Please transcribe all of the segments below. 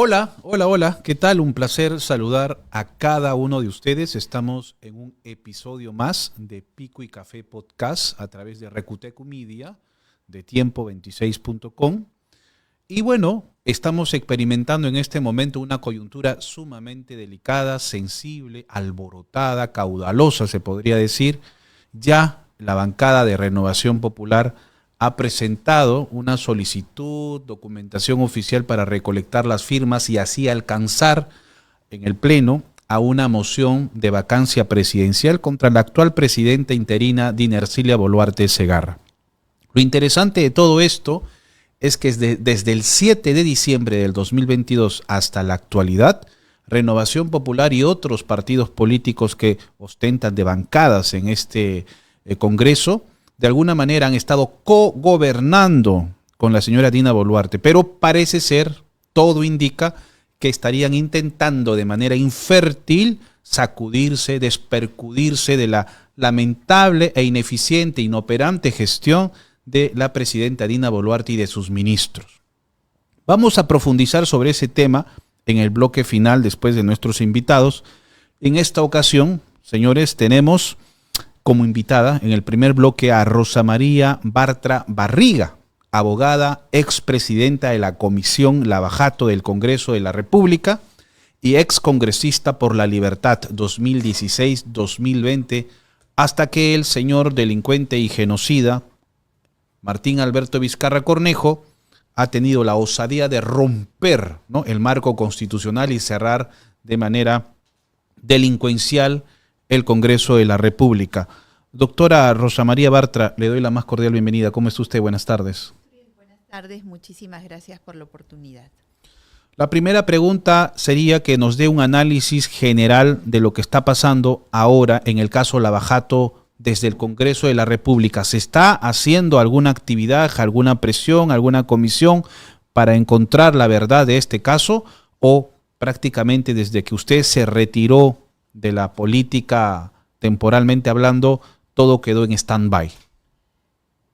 Hola, hola, hola, ¿qué tal? Un placer saludar a cada uno de ustedes. Estamos en un episodio más de Pico y Café Podcast a través de Recutecu Media, de Tiempo26.com. Y bueno, estamos experimentando en este momento una coyuntura sumamente delicada, sensible, alborotada, caudalosa, se podría decir. Ya la bancada de Renovación Popular ha presentado una solicitud, documentación oficial para recolectar las firmas y así alcanzar en el Pleno a una moción de vacancia presidencial contra la actual presidenta interina Dina Ercilia Boluarte Segarra. Lo interesante de todo esto es que desde el 7 de diciembre del 2022 hasta la actualidad, Renovación Popular y otros partidos políticos que ostentan de bancadas en este Congreso, de alguna manera han estado co-gobernando con la señora Dina Boluarte, pero parece ser, todo indica, que estarían intentando de manera infértil sacudirse, despercudirse de la lamentable e ineficiente, inoperante gestión de la presidenta Dina Boluarte y de sus ministros. Vamos a profundizar sobre ese tema en el bloque final después de nuestros invitados. En esta ocasión, señores, tenemos como invitada en el primer bloque a Rosa María Bartra Barriga, abogada, expresidenta de la Comisión Lavajato del Congreso de la República y excongresista por la Libertad 2016-2020, hasta que el señor delincuente y genocida Martín Alberto Vizcarra Cornejo ha tenido la osadía de romper, ¿no?, el marco constitucional y cerrar de manera delincuencial el Congreso de la República. Doctora Rosa María Bartra, le doy la más cordial bienvenida. ¿Cómo está usted? Buenas tardes. Buenas tardes, muchísimas gracias por la oportunidad. La primera pregunta sería que nos dé un análisis general de lo que está pasando ahora en el caso Lavajato desde el Congreso de la República. ¿Se está haciendo alguna actividad, alguna presión, alguna comisión para encontrar la verdad de este caso, o prácticamente desde que usted se retiró de la política temporalmente hablando, todo quedó en stand-by?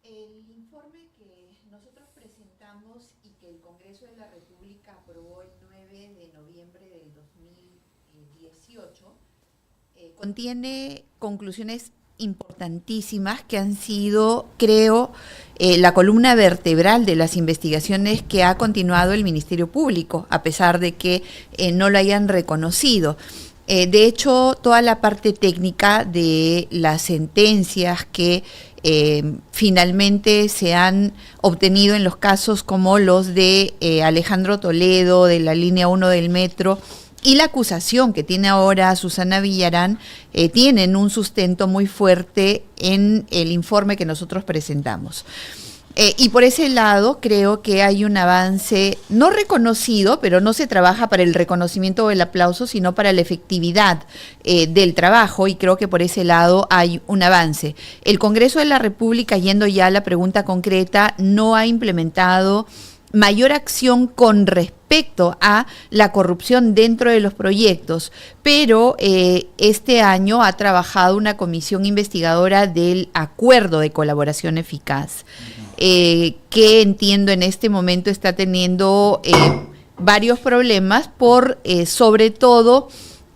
El informe que nosotros presentamos y que el Congreso de la República aprobó el 9 de noviembre del 2018 contiene conclusiones importantísimas que han sido, creo, la columna vertebral de las investigaciones que ha continuado el Ministerio Público, a pesar de que no lo hayan reconocido. De hecho, toda la parte técnica de las sentencias que finalmente se han obtenido en los casos como los de Alejandro Toledo, de la línea 1 del metro, y la acusación que tiene ahora Susana Villarán, tienen un sustento muy fuerte en el informe que nosotros presentamos. Y por ese lado creo que hay un avance no reconocido, pero no se trabaja para el reconocimiento o el aplauso, sino para la efectividad del trabajo, y creo que por ese lado hay un avance. El Congreso de la República, yendo ya a la pregunta concreta, no ha implementado mayor acción con respecto a la corrupción dentro de los proyectos, pero este año ha trabajado una comisión investigadora del acuerdo de colaboración eficaz, que entiendo en este momento está teniendo varios problemas por sobre todo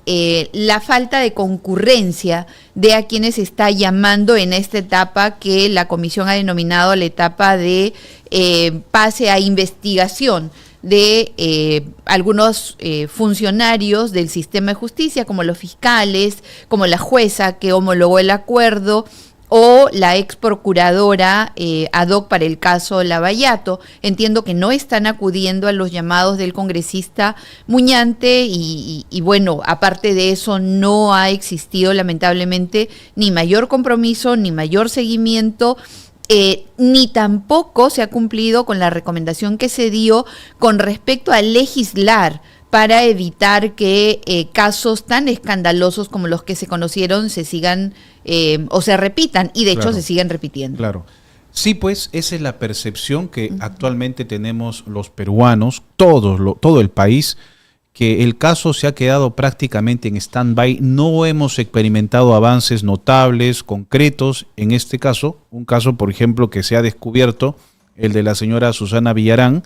la falta de concurrencia de a quienes está llamando en esta etapa que la comisión ha denominado la etapa de pase a investigación de algunos funcionarios del sistema de justicia, como los fiscales, como la jueza que homologó el acuerdo, o la ex procuradora ad hoc para el caso Lavallato. Entiendo que no están acudiendo a los llamados del congresista Muñante y bueno, aparte de eso no ha existido lamentablemente ni mayor compromiso, ni mayor seguimiento, ni tampoco se ha cumplido con la recomendación que se dio con respecto a legislar para evitar que casos tan escandalosos como los que se conocieron se sigan o se repitan, y de hecho se siguen repitiendo. Claro. Sí, pues esa es la percepción que actualmente tenemos los peruanos, todo el país, que el caso se ha quedado prácticamente en stand-by. No hemos experimentado avances notables, concretos. En este caso, un caso, por ejemplo, que se ha descubierto, el de la señora Susana Villarán,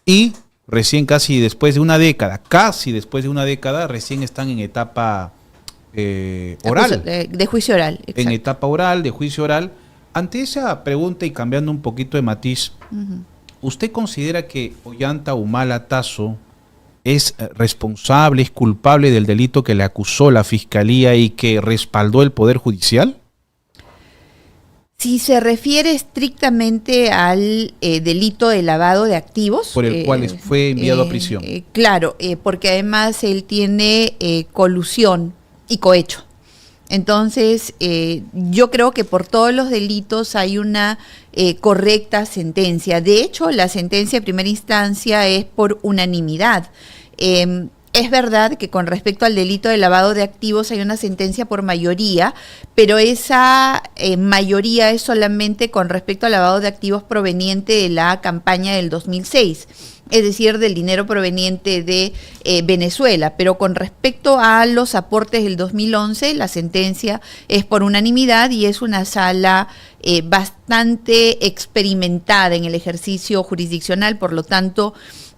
y recién casi después de una década, recién están en etapa oral. De juicio oral. Exacto. En etapa oral, de juicio oral. Ante esa pregunta y cambiando un poquito de matiz, ¿usted considera que Ollanta Humala Tasso es responsable, es culpable del delito que le acusó la Fiscalía y que respaldó el Poder Judicial? Si se refiere estrictamente al delito de lavado de activos. Por el cual fue enviado a prisión. Claro, porque además él tiene colusión y cohecho. Entonces, yo creo que por todos los delitos hay una correcta sentencia. De hecho, la sentencia de primera instancia es por unanimidad. Es verdad que con respecto al delito de lavado de activos hay una sentencia por mayoría, pero esa mayoría es solamente con respecto al lavado de activos proveniente de la campaña del 2006, es decir, del dinero proveniente de Venezuela. Pero con respecto a los aportes del 2011, la sentencia es por unanimidad y es una sala bastante experimentada en el ejercicio jurisdiccional. Por lo tanto,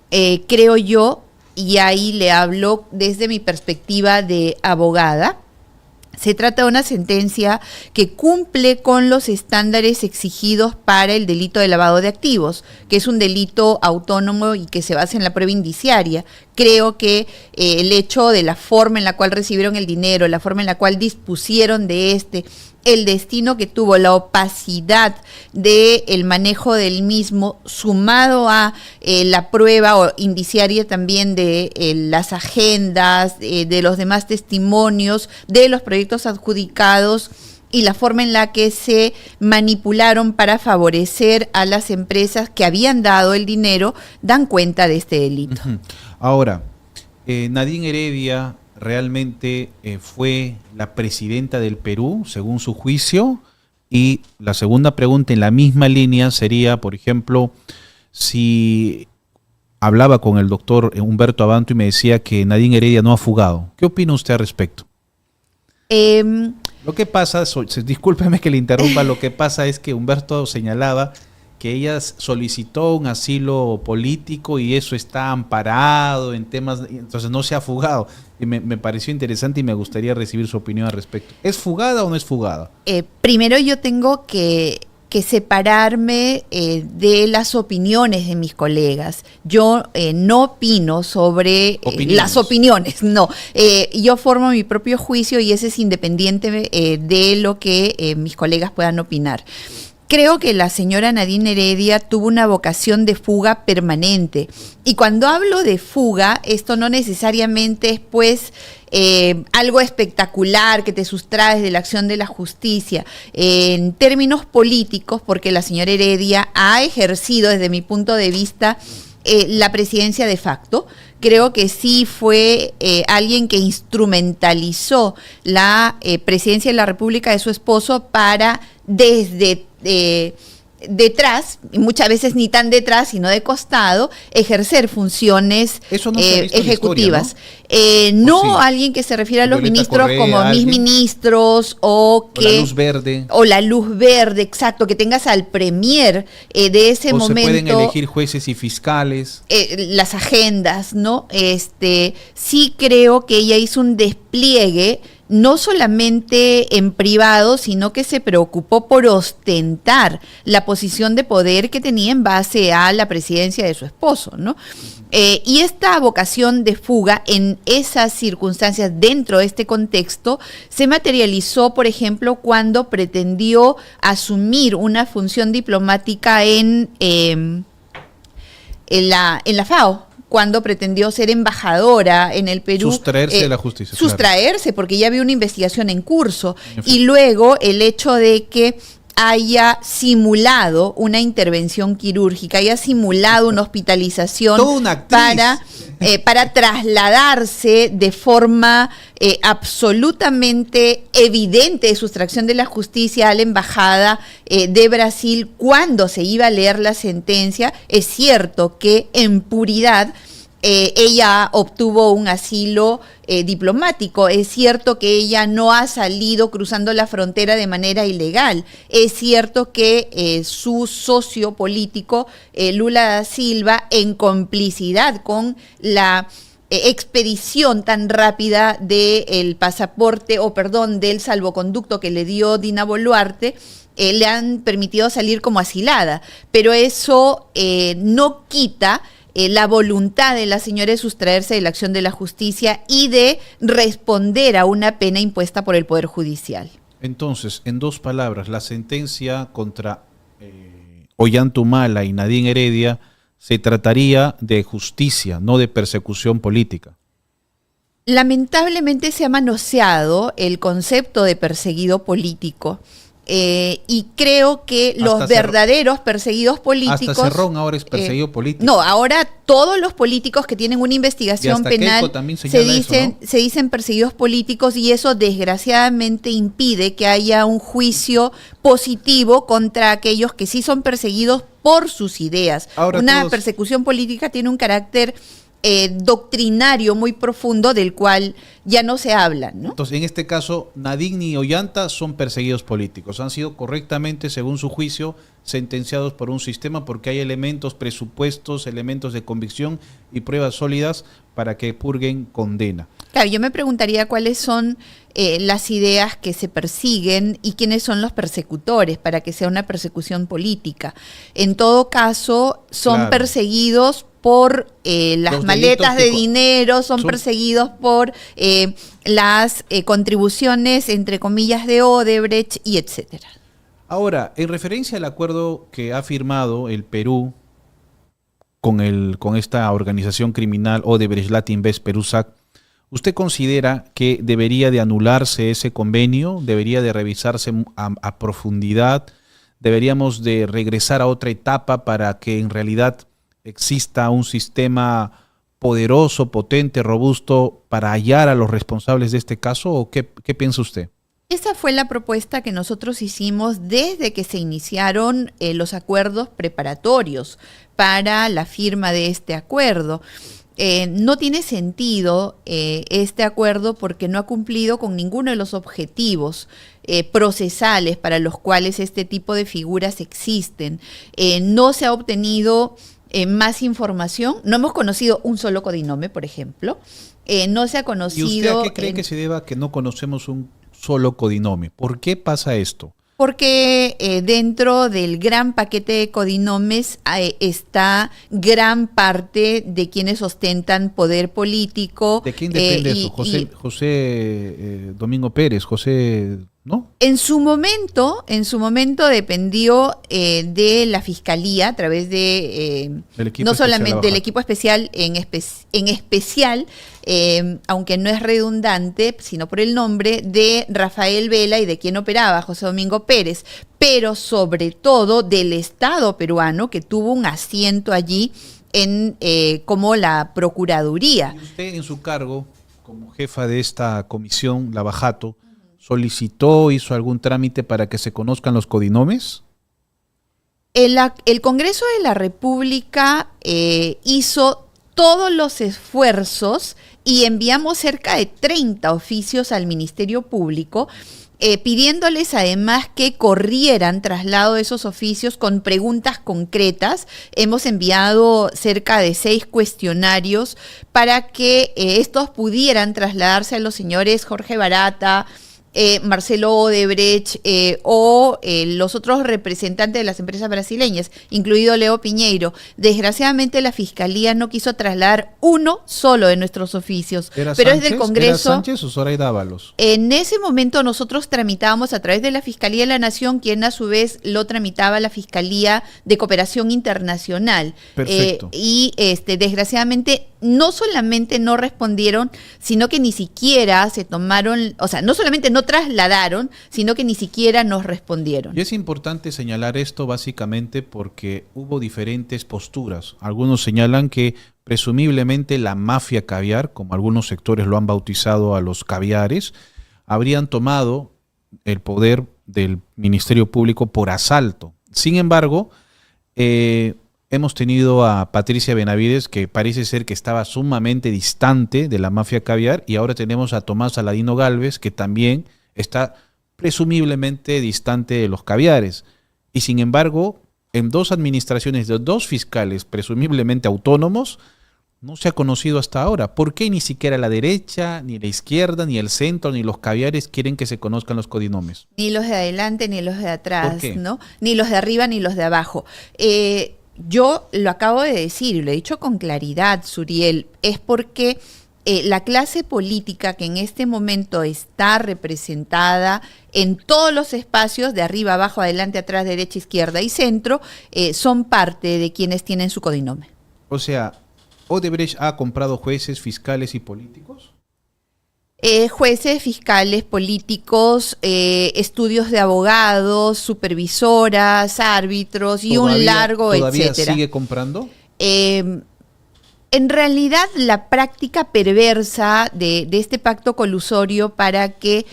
creo yo, y ahí le hablo desde mi perspectiva de abogada, se trata de una sentencia que cumple con los estándares exigidos para el delito de lavado de activos, que es un delito autónomo y que se basa en la prueba indiciaria. Creo que el hecho de la forma en la cual recibieron el dinero, la forma en la cual dispusieron de el destino que tuvo, la opacidad del manejo del mismo, sumado a la prueba indiciaria también de las agendas, de los demás testimonios, de los proyectos adjudicados y la forma en la que se manipularon para favorecer a las empresas que habían dado el dinero, dan cuenta de este delito. Ahora, Nadine Heredia realmente fue la presidenta del Perú, según su juicio. Y la segunda pregunta en la misma línea sería, por ejemplo, si hablaba con el doctor Humberto Abanto y me decía que Nadine Heredia no ha fugado. ¿Qué opina usted al respecto? Lo que pasa, discúlpeme que le interrumpa, lo que pasa es que Humberto señalaba que ella solicitó un asilo político y eso está amparado en temas, entonces no se ha fugado. Y me pareció interesante y me gustaría recibir su opinión al respecto. ¿Es fugada o no es fugada? Primero yo tengo que separarme de las opiniones de mis colegas. Yo no opino sobre las opiniones, no. Yo formo mi propio juicio y ese es independiente de lo que mis colegas puedan opinar. Creo que la señora Nadine Heredia tuvo una vocación de fuga permanente. Y cuando hablo de fuga, esto no necesariamente es pues algo espectacular que te sustraes de la acción de la justicia. En términos políticos, porque la señora Heredia ha ejercido desde mi punto de vista la presidencia de facto. Creo que sí fue alguien que instrumentalizó la presidencia de la República de su esposo para desde detrás, y muchas veces ni tan detrás, sino de costado, ejercer funciones ejecutivas. No sí. Alguien que se refiere a los Violeta ministros Correa, como mis ministros o que... O la luz verde. O la luz verde, exacto, que tengas al premier de ese momento. Se pueden elegir jueces y fiscales. Las agendas, ¿no? Sí creo que ella hizo un despliegue no solamente en privado, sino que se preocupó por ostentar la posición de poder que tenía en base a la presidencia de su esposo, ¿no? Y esta vocación de fuga en esas circunstancias, dentro de este contexto, se materializó, por ejemplo, cuando pretendió asumir una función diplomática en la FAO, cuando pretendió ser embajadora en el Perú. Sustraerse de la justicia. Sustraerse, claro. Porque ya había una investigación en curso. Y luego el hecho de que haya simulado una intervención quirúrgica, haya simulado una hospitalización para trasladarse de forma absolutamente evidente de sustracción de la justicia a la embajada de Brasil cuando se iba a leer la sentencia. Es cierto que en puridad ella obtuvo un asilo diplomático. Es cierto que ella no ha salido cruzando la frontera de manera ilegal. Es cierto que su socio político, Lula da Silva, en complicidad con la expedición tan rápida del pasaporte, o perdón, del salvoconducto que le dio Dina Boluarte, le han permitido salir como asilada. Pero eso no quita la voluntad de la señora de sustraerse de la acción de la justicia y de responder a una pena impuesta por el Poder Judicial. Entonces, en dos palabras, la sentencia contra Ollanta y Nadine Heredia se trataría de justicia, no de persecución política. Lamentablemente se ha manoseado el concepto de perseguido político. Y creo que los verdaderos perseguidos políticos... Hasta Cerrón ahora es perseguido político. No, ahora todos los políticos que tienen una investigación penal se dicen perseguidos políticos, y eso desgraciadamente impide que haya un juicio positivo contra aquellos que sí son perseguidos por sus ideas. Ahora una persecución política tiene un carácter doctrinario muy profundo del cual ya no se habla, ¿no? Entonces, en este caso, Nadine y Ollanta son perseguidos políticos. Han sido correctamente, según su juicio, sentenciados por un sistema porque hay elementos, presupuestos, elementos de convicción y pruebas sólidas para que purguen condena. Claro, yo me preguntaría cuáles son las ideas que se persiguen y quiénes son los persecutores para que sea una persecución política. En todo caso, son perseguidos por las maletas de dinero, son perseguidos por las contribuciones, entre comillas, de Odebrecht y etcétera. Ahora, en referencia al acuerdo que ha firmado el Perú con esta organización criminal Odebrecht Latinvest Perusac, ¿usted considera que debería de anularse ese convenio? ¿Debería de revisarse a profundidad? ¿Deberíamos de regresar a otra etapa para que en realidad exista un sistema poderoso, potente, robusto para hallar a los responsables de este caso? ¿O qué piensa usted? Esa fue la propuesta que nosotros hicimos desde que se iniciaron los acuerdos preparatorios para la firma de este acuerdo. No tiene sentido este acuerdo porque no ha cumplido con ninguno de los objetivos procesales para los cuales este tipo de figuras existen. No se ha obtenido más información. No hemos conocido un solo codinome, por ejemplo. No se ha conocido... ¿Y usted a qué cree que se deba que no conocemos un solo codinome? ¿Por qué pasa esto? Porque dentro del gran paquete de codinomes está gran parte de quienes ostentan poder político. ¿De quién depende eso? José Domingo Pérez, ¿no? En su momento dependió de la Fiscalía a través de no solamente del equipo especial, en especial, aunque no es redundante, sino por el nombre de Rafael Vela y de quien operaba, José Domingo Pérez, pero sobre todo del Estado peruano, que tuvo un asiento allí como la Procuraduría. ¿Y usted en su cargo, como jefa de esta comisión, la Bajato, solicitó, hizo algún trámite para que se conozcan los codinomes? El Congreso de la República hizo todos los esfuerzos y enviamos cerca de 30 oficios al Ministerio Público, pidiéndoles además que corrieran traslado de esos oficios con preguntas concretas. Hemos enviado cerca de 6 cuestionarios para que estos pudieran trasladarse a los señores Jorge Barata, Marcelo Odebrecht o los otros representantes de las empresas brasileñas, incluido Leo Piñeiro. Desgraciadamente la Fiscalía no quiso trasladar uno solo de nuestros oficios. Pero Sánchez, es del Congreso. ¿Era Sánchez o Zoraida Ábalos? En ese momento nosotros tramitábamos a través de la Fiscalía de la Nación, quien a su vez lo tramitaba la Fiscalía de Cooperación Internacional. Perfecto. Y desgraciadamente no solamente no respondieron, sino que ni siquiera se tomaron, o sea, no solamente no trasladaron, sino que ni siquiera nos respondieron. Y es importante señalar esto básicamente porque hubo diferentes posturas. Algunos señalan que presumiblemente la mafia caviar, como algunos sectores lo han bautizado a los caviares, habrían tomado el poder del Ministerio Público por asalto. Sin embargo, hemos tenido a Patricia Benavides, que parece ser que estaba sumamente distante de la mafia caviar, y ahora tenemos a Tomás Aladino Gálvez, que también está presumiblemente distante de los caviares. Y sin embargo, en dos administraciones de dos fiscales presumiblemente autónomos, no se ha conocido hasta ahora. ¿Por qué ni siquiera la derecha, ni la izquierda, ni el centro, ni los caviares quieren que se conozcan los codinomes? Ni los de adelante, ni los de atrás, ¿Por qué? ¿no? Ni los de arriba, ni los de abajo. Yo lo acabo de decir y lo he dicho con claridad, Suriel, es porque la clase política que en este momento está representada en todos los espacios, de arriba, abajo, adelante, atrás, derecha, izquierda y centro, son parte de quienes tienen su codinome. O sea, ¿Odebrecht ha comprado jueces, fiscales y políticos? Jueces, fiscales, políticos, estudios de abogados, supervisoras, árbitros y un largo ¿Todavía etcétera. sigue comprando? En realidad, la práctica perversa de este pacto colusorio para que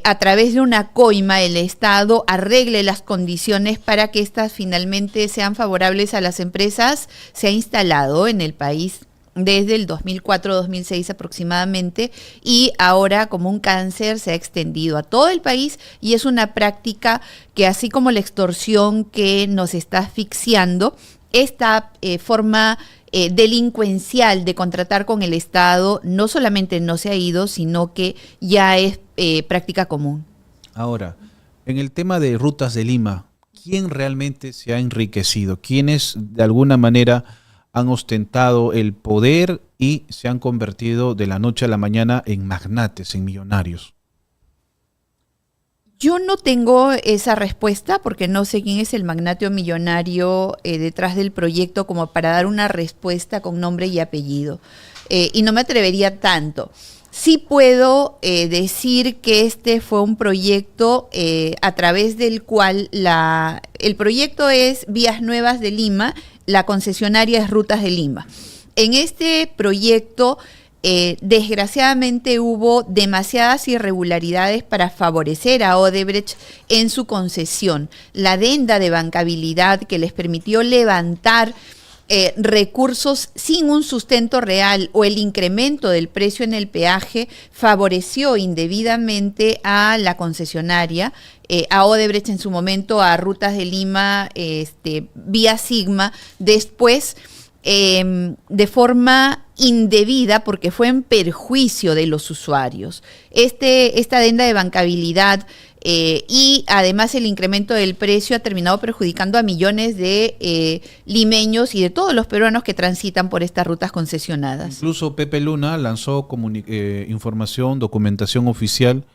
a través de una coima el Estado arregle las condiciones para que éstas finalmente sean favorables a las empresas se ha instalado en el país desde el 2004-2006 aproximadamente, y ahora como un cáncer se ha extendido a todo el país, y es una práctica que, así como la extorsión que nos está asfixiando, esta forma delincuencial de contratar con el Estado no solamente no se ha ido, sino que ya es práctica común. Ahora, en el tema de Rutas de Lima, ¿quién realmente se ha enriquecido? ¿Quiénes de alguna manera han ostentado el poder y se han convertido de la noche a la mañana en magnates, en millonarios? Yo no tengo esa respuesta porque no sé quién es el magnate o millonario detrás del proyecto como para dar una respuesta con nombre y apellido. Y no me atrevería tanto. Sí puedo decir que este fue un proyecto a través del cual el proyecto es Vías Nuevas de Lima, la concesionaria es Rutas de Lima. En este proyecto, desgraciadamente hubo demasiadas irregularidades para favorecer a Odebrecht en su concesión. La adenda de bancabilidad que les permitió levantar recursos sin un sustento real o el incremento del precio en el peaje favoreció indebidamente a la concesionaria, a Odebrecht en su momento, a Rutas de Lima, Vía Sigma, después de forma indebida porque fue en perjuicio de los usuarios. Esta adenda de bancabilidad y además el incremento del precio ha terminado perjudicando a millones de limeños y de todos los peruanos que transitan por estas rutas concesionadas. Incluso Pepe Luna lanzó información, documentación oficial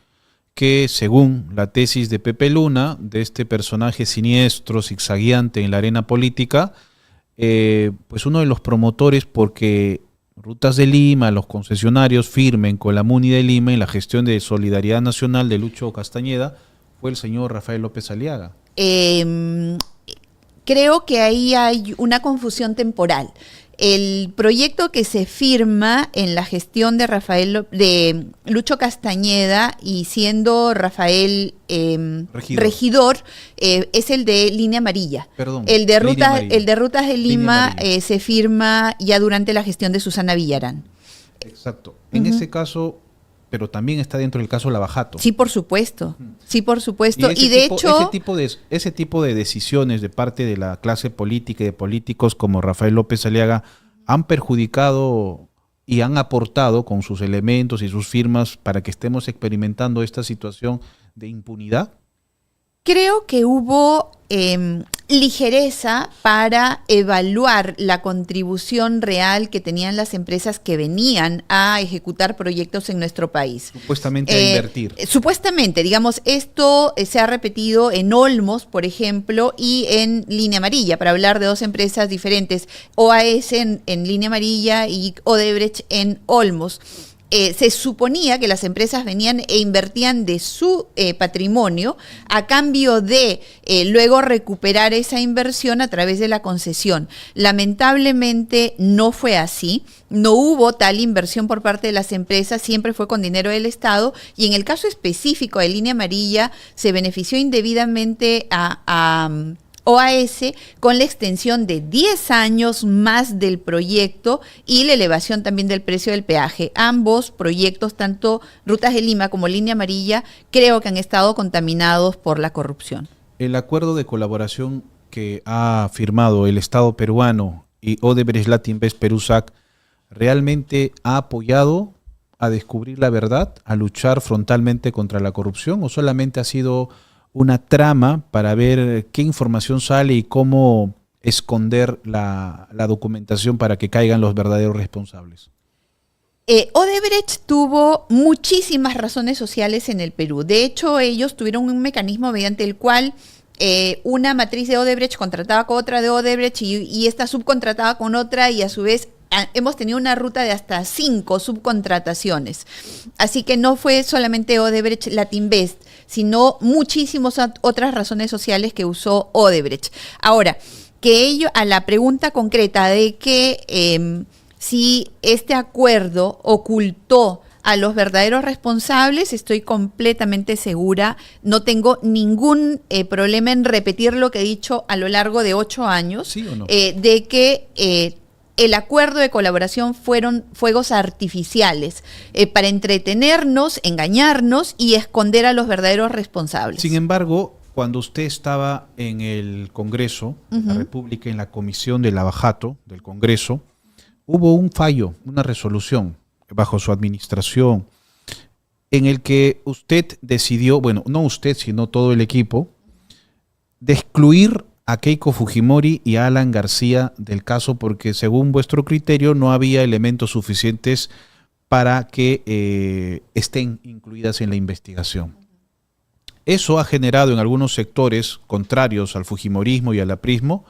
que, según la tesis de Pepe Luna, de este personaje siniestro, zigzagueante en la arena política, pues uno de los promotores porque Rutas de Lima, los concesionarios firmen con la MUNI de Lima en la gestión de Solidaridad Nacional de Lucho Castañeda fue el señor Rafael López Aliaga. Creo que ahí hay una confusión temporal. El proyecto que se firma en la gestión de Lucho Castañeda y siendo Rafael regidor es el de Línea Amarilla. Perdón, el de Rutas de Lima Línea se firma ya durante la gestión de Susana Villarán. Exacto. En ese caso, pero también está dentro del caso Lavajato. Sí, por supuesto. Sí, por supuesto. Y de hecho, ese tipo de decisiones de parte de la clase política y de políticos como Rafael López Aliaga han perjudicado y han aportado con sus elementos y sus firmas para que estemos experimentando esta situación de impunidad. Creo que hubo ligereza para evaluar la contribución real que tenían las empresas que venían a ejecutar proyectos en nuestro país. Supuestamente a invertir. Supuestamente, digamos, esto se ha repetido en Olmos, por ejemplo, y en Línea Amarilla, para hablar de dos empresas diferentes, OAS en Línea Amarilla y Odebrecht en Olmos. Se suponía que las empresas venían e invertían de su patrimonio a cambio de luego recuperar esa inversión a través de la concesión. Lamentablemente no fue así, no hubo tal inversión por parte de las empresas, siempre fue con dinero del Estado, y en el caso específico de Línea Amarilla se benefició indebidamente a OAS con la extensión de 10 años más del proyecto y la elevación también del precio del peaje. Ambos proyectos, tanto Rutas de Lima como Línea Amarilla, creo que han estado contaminados por la corrupción. El acuerdo de colaboración que ha firmado el Estado peruano y Odebrecht Latinvest Perusac realmente ha apoyado a descubrir la verdad, a luchar frontalmente contra la corrupción, o solamente ha sido una trama para ver qué información sale y cómo esconder la documentación para que caigan los verdaderos responsables? Odebrecht tuvo muchísimas razones sociales en el Perú. De hecho, ellos tuvieron un mecanismo mediante el cual una matriz de Odebrecht contrataba con otra de Odebrecht y esta subcontrataba con otra, y a su vez hemos tenido una ruta de hasta 5 subcontrataciones. Así que no fue solamente Odebrecht Latinvest, sino muchísimas otras razones sociales que usó Odebrecht. Ahora, que ello, a la pregunta concreta de que si este acuerdo ocultó a los verdaderos responsables, estoy completamente segura. No tengo ningún problema en repetir lo que he dicho a lo largo de 8 años, ¿sí o no? De que el acuerdo de colaboración fueron fuegos artificiales para entretenernos, engañarnos y esconder a los verdaderos responsables. Sin embargo, cuando usted estaba en el Congreso de la República, en la Comisión de Lavajato del Congreso, hubo un fallo, una resolución bajo su administración, en el que usted decidió, bueno, no usted, sino todo el equipo, de excluir a Keiko Fujimori y a Alan García del caso, porque según vuestro criterio no había elementos suficientes para que estén incluidas en la investigación. Eso ha generado en algunos sectores contrarios al fujimorismo y al aprismo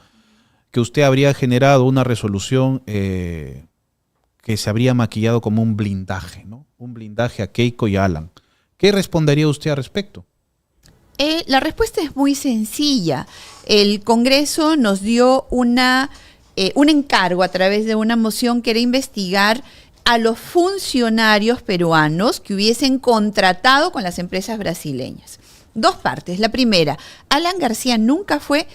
que usted habría generado una resolución que se habría maquillado como un blindaje, ¿no? Un blindaje a Keiko y a Alan. ¿Qué respondería usted al respecto? La respuesta es muy sencilla. El Congreso nos dio un encargo a través de una moción que era investigar a los funcionarios peruanos que hubiesen contratado con las empresas brasileñas. 2 partes. La primera, Alan García nunca fue...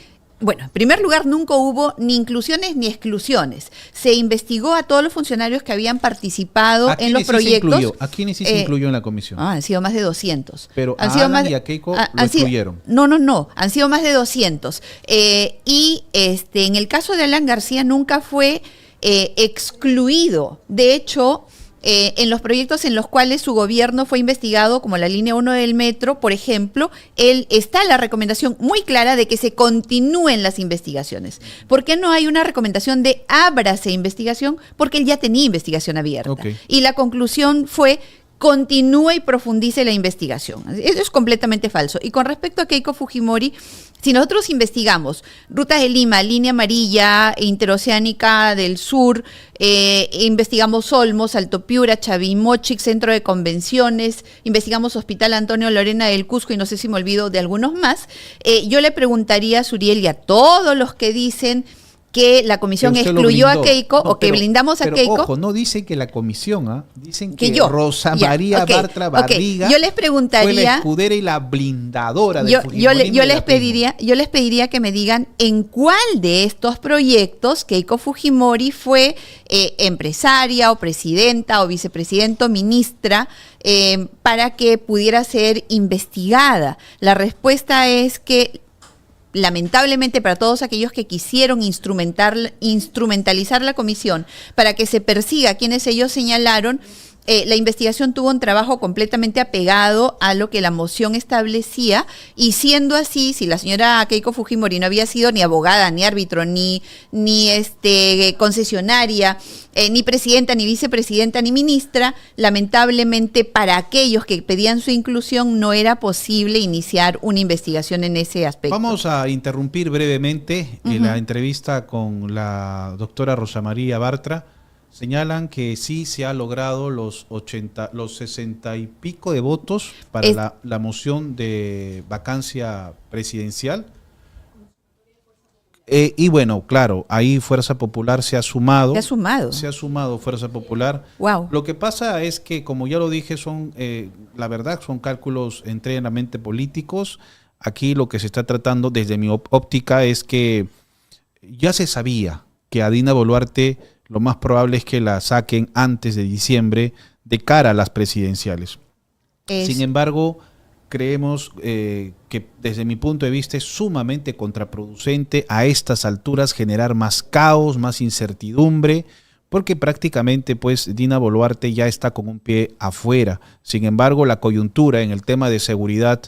Bueno, en primer lugar, nunca hubo ni inclusiones ni exclusiones. Se investigó a todos los funcionarios que habían participado en los proyectos. ¿A quiénes sí se incluyó en la comisión? Han sido más de 200. Pero han a sido Alan más, y a Keiko lo excluyeron. No. Han sido más de 200. Y en el caso de Alan García nunca fue excluido. De hecho, en los proyectos en los cuales su gobierno fue investigado, como la línea 1 del metro, por ejemplo, está la recomendación muy clara de que se continúen las investigaciones. ¿Por qué no hay una recomendación de ábrase investigación? Porque él ya tenía investigación abierta. Okay. Y la conclusión fue: continúe y profundice la investigación. Eso es completamente falso. Y con respecto a Keiko Fujimori, si nosotros investigamos Rutas de Lima, Línea Amarilla, Interoceánica del Sur, investigamos Olmos, Alto Piura, Chavimochic, Centro de Convenciones, investigamos Hospital Antonio Lorena del Cusco y no sé si me olvido de algunos más, yo le preguntaría a Suriel y a todos los que dicen que la comisión excluyó a Keiko o que blindamos a Keiko. Ojo, no dicen que la comisión, dicen que Rosa María Bartra Barriga yo les preguntaría, fue la escudera y la blindadora del fujimorismo. Yo les pediría que me digan en cuál de estos proyectos Keiko Fujimori fue empresaria o presidenta o vicepresidenta o ministra para que pudiera ser investigada. La respuesta es que lamentablemente para todos aquellos que quisieron instrumentalizar la comisión para que se persiga a quienes ellos señalaron, la investigación tuvo un trabajo completamente apegado a lo que la moción establecía, y siendo así, si la señora Keiko Fujimori no había sido ni abogada, ni árbitro, ni concesionaria, ni presidenta, ni vicepresidenta, ni ministra, lamentablemente para aquellos que pedían su inclusión no era posible iniciar una investigación en ese aspecto. Vamos a interrumpir brevemente la entrevista con la doctora Rosa María Bartra. Señalan que sí se ha logrado los 60 y pico de votos para la moción de vacancia presidencial. Y bueno, claro, ahí Fuerza Popular se ha sumado. Se ha sumado Fuerza Popular. Wow. Lo que pasa es que, como ya lo dije, la verdad son cálculos enteramente políticos. aquí lo que se está tratando desde mi óptica es que ya se sabía que a Dina Boluarte lo más probable es que la saquen antes de diciembre de cara a las presidenciales. Sin embargo, creemos que desde mi punto de vista es sumamente contraproducente a estas alturas generar más caos, más incertidumbre, porque prácticamente pues Dina Boluarte ya está con un pie afuera. Sin embargo, la coyuntura en el tema de seguridad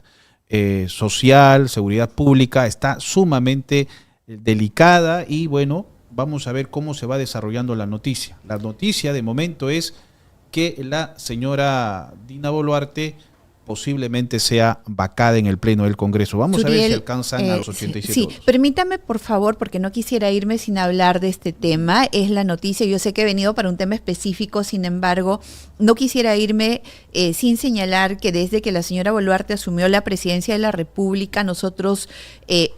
social, seguridad pública, está sumamente delicada y bueno, vamos a ver cómo se va desarrollando la noticia. La noticia de momento es que la señora Dina Boluarte posiblemente sea vacada en el Pleno del Congreso. Vamos Suriel, a ver si alcanzan a los 87 sí, votos. Permítame, por favor, porque no quisiera irme sin hablar de este tema. Es la noticia, yo sé que he venido para un tema específico, sin embargo, no quisiera irme sin señalar que desde que la señora Boluarte asumió la presidencia de la República, nosotros,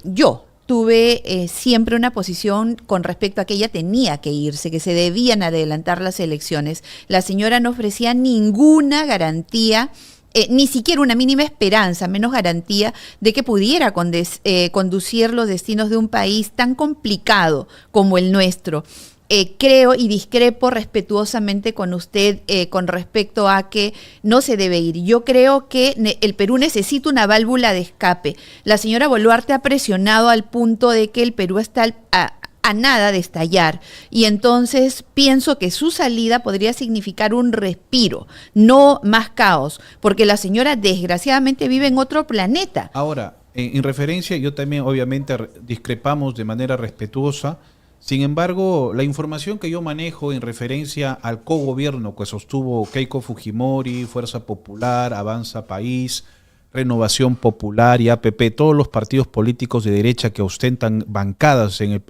yo tuve siempre una posición con respecto a que ella tenía que irse, que se debían adelantar las elecciones. La señora no ofrecía ninguna garantía, ni siquiera una mínima esperanza, menos garantía de que pudiera conducir los destinos de un país tan complicado como el nuestro. Creo y discrepo respetuosamente con usted con respecto a que no se debe ir. Yo creo que el Perú necesita una válvula de escape. La señora Boluarte ha presionado al punto de que el Perú está a nada de estallar, y entonces pienso que su salida podría significar un respiro, no más caos, porque la señora desgraciadamente vive en otro planeta. Ahora, en referencia, yo también obviamente discrepamos de manera respetuosa. Sin embargo, la información que yo manejo en referencia al cogobierno que sostuvo Keiko Fujimori, Fuerza Popular, Avanza País, Renovación Popular y APP, todos los partidos políticos de derecha que ostentan bancadas en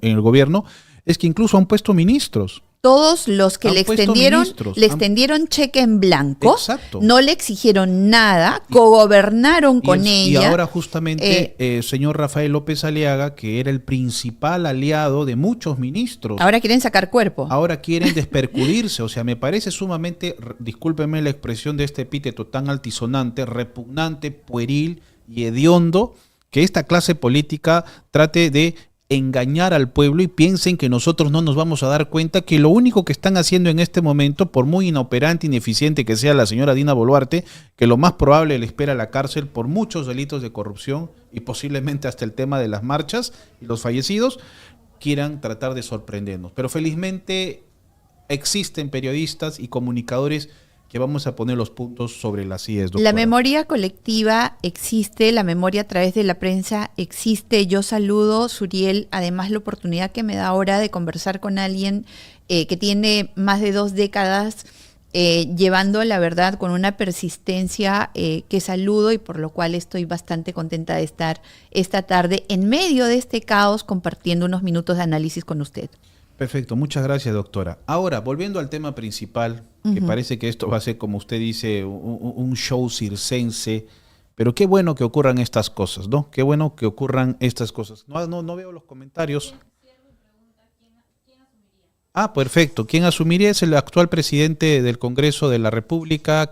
el gobierno, es que incluso han puesto ministros. Todos los que le extendieron cheque en blanco, exacto, no le exigieron nada, cogobernaron con ella. Y ahora justamente señor Rafael López Aliaga, que era el principal aliado de muchos ministros. Ahora quieren sacar cuerpo. Ahora quieren despercudirse. O sea, me parece sumamente, discúlpeme la expresión de este epíteto tan altisonante, repugnante, pueril y hediondo, que esta clase política trate de engañar al pueblo y piensen que nosotros no nos vamos a dar cuenta que lo único que están haciendo en este momento, por muy inoperante, ineficiente que sea la señora Dina Boluarte, que lo más probable le espera la cárcel por muchos delitos de corrupción y posiblemente hasta el tema de las marchas y los fallecidos, quieran tratar de sorprendernos. Pero felizmente existen periodistas y comunicadores que vamos a poner los puntos sobre las IES, doctora. La memoria colectiva existe, la memoria a través de la prensa existe. Yo saludo, Suriel, además la oportunidad que me da ahora de conversar con alguien que tiene más de 2 décadas llevando la verdad con una persistencia que saludo y por lo cual estoy bastante contenta de estar esta tarde en medio de este caos compartiendo unos minutos de análisis con usted. Perfecto, muchas gracias, doctora. Ahora, volviendo al tema principal, que parece que esto va a ser, como usted dice, un show circense, pero qué bueno que ocurran estas cosas, ¿no? Qué bueno que ocurran estas cosas. No veo los comentarios. Ah, perfecto. ¿Quién asumiría? Es el actual presidente del Congreso de la República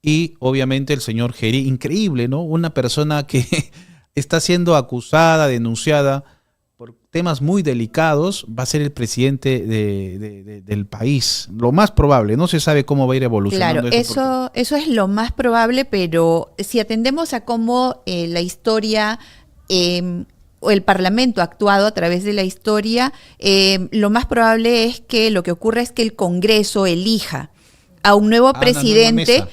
y obviamente el señor Gerí. Increíble, ¿no? Una persona que está siendo acusada, denunciada por temas muy delicados, va a ser el presidente del país. Lo más probable, no se sabe cómo va a ir evolucionando. Claro, eso es lo más probable, pero si atendemos a cómo la historia o el Parlamento ha actuado a través de la historia, lo más probable es que lo que ocurra es que el Congreso elija a un nuevo presidente,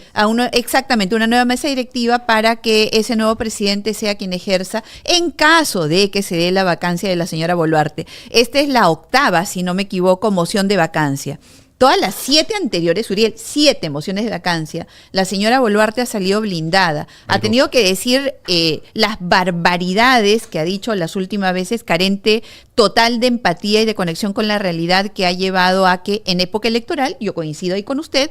exactamente, una nueva mesa directiva para que ese nuevo presidente sea quien ejerza en caso de que se dé la vacancia de la señora Boluarte. Esta es la 8ª, si no me equivoco, moción de vacancia. Todas las 7 anteriores, Uriel, 7 mociones de vacancia, la señora Boluarte ha salido blindada. Ha tenido que decir las barbaridades que ha dicho las últimas veces, carente total de empatía y de conexión con la realidad, que ha llevado a que en época electoral, yo coincido ahí con usted,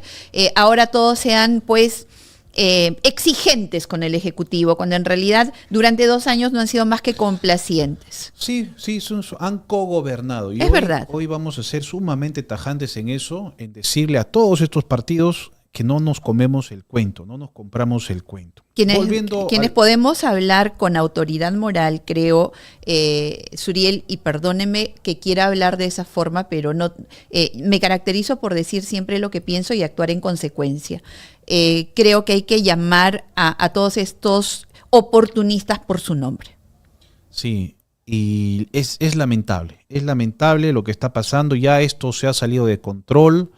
ahora todos sean pues exigentes con el Ejecutivo, cuando en realidad durante 2 años no han sido más que complacientes. Sí, han cogobernado. Y es verdad. Hoy vamos a ser sumamente tajantes en eso, en decirle a todos estos partidos que no nos comemos el cuento, no nos compramos el cuento. Quienes podemos hablar con autoridad moral, creo, Suriel, y perdóneme que quiera hablar de esa forma, pero no me caracterizo por decir siempre lo que pienso y actuar en consecuencia. Creo que hay que llamar a todos estos oportunistas por su nombre. Sí, y es lamentable lo que está pasando, ya esto se ha salido de control.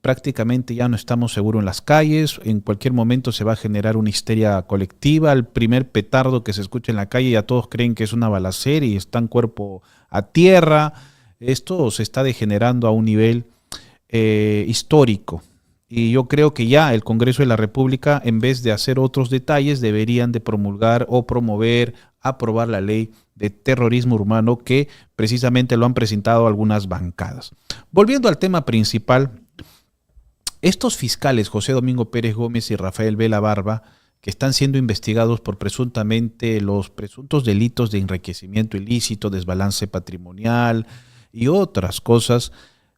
Prácticamente ya no estamos seguros en las calles, en cualquier momento se va a generar una histeria colectiva, el primer petardo que se escucha en la calle ya todos creen que es una balacera y están cuerpo a tierra. Esto se está degenerando a un nivel histórico y yo creo que ya el Congreso de la República, en vez de hacer otros detalles, deberían de promulgar o promover, aprobar la ley de terrorismo urbano que precisamente lo han presentado algunas bancadas. Volviendo al tema principal, estos fiscales, José Domingo Pérez Gómez y Rafael Vela Barba, que están siendo investigados por presuntamente los presuntos delitos de enriquecimiento ilícito, desbalance patrimonial y otras cosas,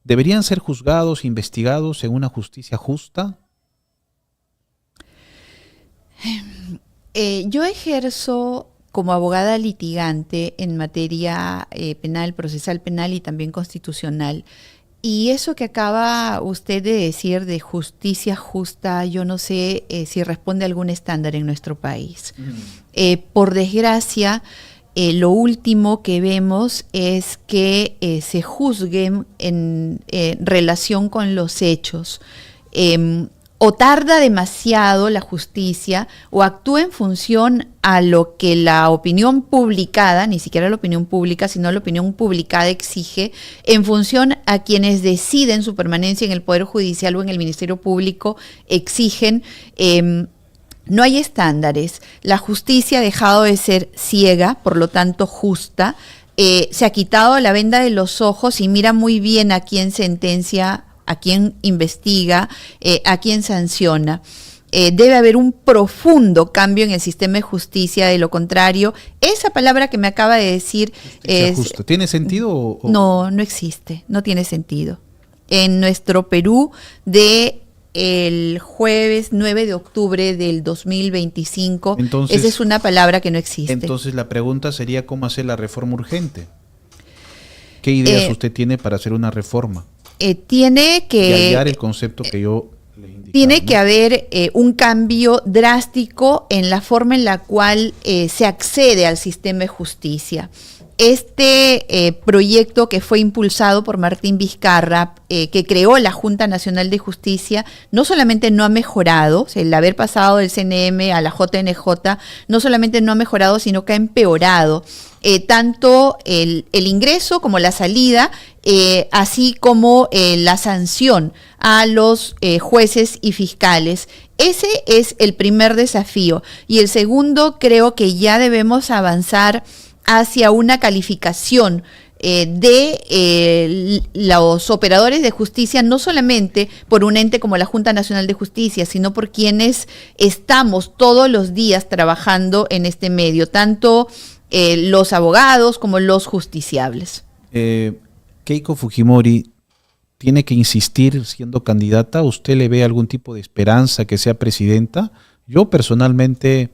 ¿deberían ser juzgados, investigados en una justicia justa? Yo ejerzo como abogada litigante en materia penal, procesal penal y también constitucional. Y eso que acaba usted de decir de justicia justa, yo no sé si responde a algún estándar en nuestro país. Por desgracia, lo último que vemos es que se juzguen en relación con los hechos. O tarda demasiado la justicia o actúa en función a lo que la opinión publicada, ni siquiera la opinión pública, sino la opinión publicada exige, en función a quienes deciden su permanencia en el Poder Judicial o en el Ministerio Público exigen. No hay estándares. La justicia ha dejado de ser ciega, por lo tanto justa. Se ha quitado la venda de los ojos y mira muy bien a quién sentencia, a quién investiga, a quién sanciona. Debe haber un profundo cambio en el sistema de justicia, de lo contrario, esa palabra que me acaba de decir es... Justo. ¿Tiene sentido? O? No, no existe, no tiene sentido. En nuestro Perú, el jueves 9 de octubre del 2025, entonces, esa es una palabra que no existe. Entonces la pregunta sería ¿cómo hacer la reforma urgente? ¿Qué ideas usted tiene para hacer una reforma? Tiene que... Y hallar el concepto que yo le indicaba, tiene que haber un cambio drástico en la forma en la cual se accede al sistema de justicia. Este proyecto que fue impulsado por Martín Vizcarra, que creó la Junta Nacional de Justicia, no solamente no ha mejorado, o sea, el haber pasado del CNM a la JNJ, no solamente no ha mejorado, sino que ha empeorado tanto el ingreso como la salida, así como la sanción a los jueces y fiscales. Ese es el primer desafío. Y el segundo, creo que ya debemos avanzar hacia una calificación de los operadores de justicia, no solamente por un ente como la Junta Nacional de Justicia, sino por quienes estamos todos los días trabajando en este medio, tanto los abogados como los justiciables. Keiko Fujimori tiene que insistir siendo candidata. ¿Usted le ve algún tipo de esperanza que sea presidenta? Yo personalmente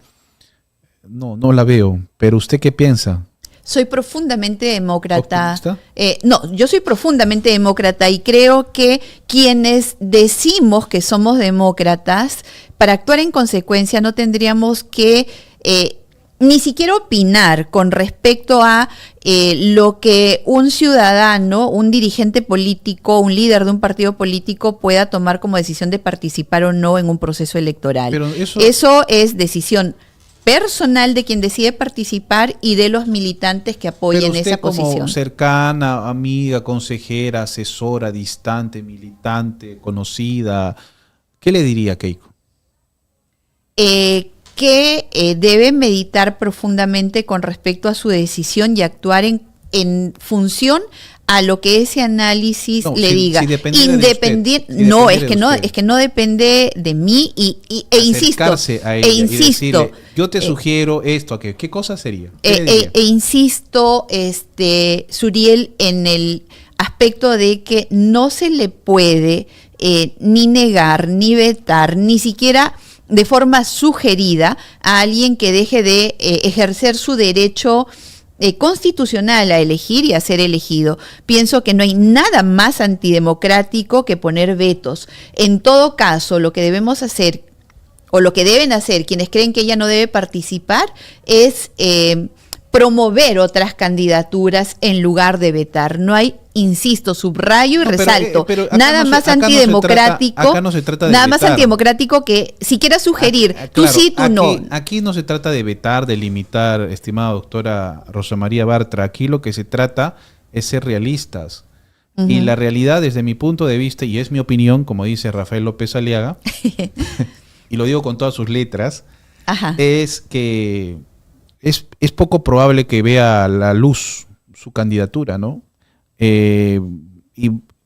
no la veo, pero ¿usted qué piensa? Soy profundamente demócrata. ¿Optimista? No, yo soy profundamente demócrata y creo que quienes decimos que somos demócratas, para actuar en consecuencia no tendríamos que ni siquiera opinar con respecto a lo que un ciudadano, un dirigente político, un líder de un partido político pueda tomar como decisión de participar o no en un proceso electoral. Pero eso es decisión personal de quien decide participar y de los militantes que apoyen esa posición. Como cercana, amiga, consejera, asesora, distante, militante, conocida, ¿qué le diría, Keiko? Que debe meditar profundamente con respecto a su decisión y actuar en función a lo que ese análisis le diga. Independiente, es que no depende de mí e insisto, a ella insisto, decirle, yo te sugiero esto, ¿qué cosa sería? Insisto, Suriel, en el aspecto de que no se le puede ni negar, ni vetar, ni siquiera de forma sugerida a alguien que deje de ejercer su derecho constitucional a elegir y a ser elegido. Pienso que no hay nada más antidemocrático que poner vetos. En todo caso, lo que debemos hacer, o lo que deben hacer quienes creen que ella no debe participar, es promover otras candidaturas en lugar de vetar. No hay, insisto, subrayo y resalto, nada más antidemocrático, nada más antidemocrático que siquiera sugerir, tú sí, tú no. Aquí no se trata de vetar, de limitar, estimada doctora Rosa María Bartra. Aquí lo que se trata es ser realistas. Y la realidad, desde mi punto de vista, y es mi opinión, como dice Rafael López Aliaga, y lo digo con todas sus letras, es que es poco probable que vea la luz su candidatura, ¿no? Y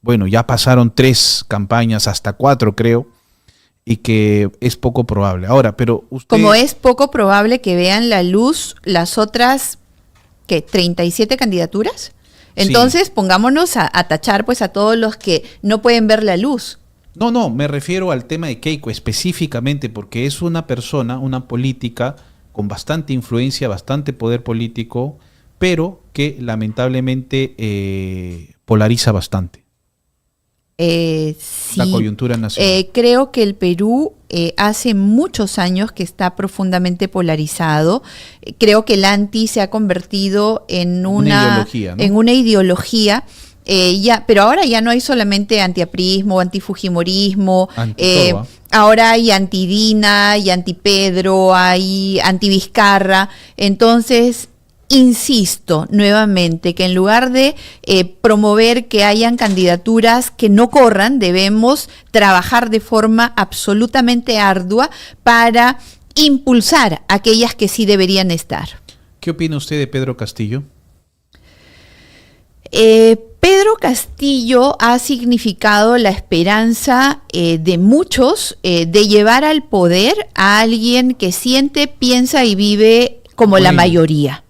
bueno, ya pasaron 3 campañas, hasta 4 creo, y que es poco probable. Ahora, pero usted... Como es poco probable que vean la luz las otras, ¿qué? 37 candidaturas. Entonces, sí, pongámonos a tachar pues a todos los que no pueden ver la luz. No, me refiero al tema de Keiko específicamente, porque es una persona, una política con bastante influencia, bastante poder político, pero que lamentablemente polariza bastante. Sí, la coyuntura nacional. Creo que el Perú hace muchos años que está profundamente polarizado. Creo que el anti se ha convertido en una ideología, ¿no? En una ideología. Pero ahora ya no hay solamente antiaprismo, antifujimorismo, ahora hay antidina, hay antipedro, hay antivizcarra. Entonces, insisto nuevamente que en lugar de promover que hayan candidaturas que no corran, debemos trabajar de forma absolutamente ardua para impulsar aquellas que sí deberían estar. ¿Qué opina usted de Pedro Castillo? Pedro Castillo ha significado la esperanza de muchos de llevar al poder a alguien que siente, piensa y vive como la mayoría.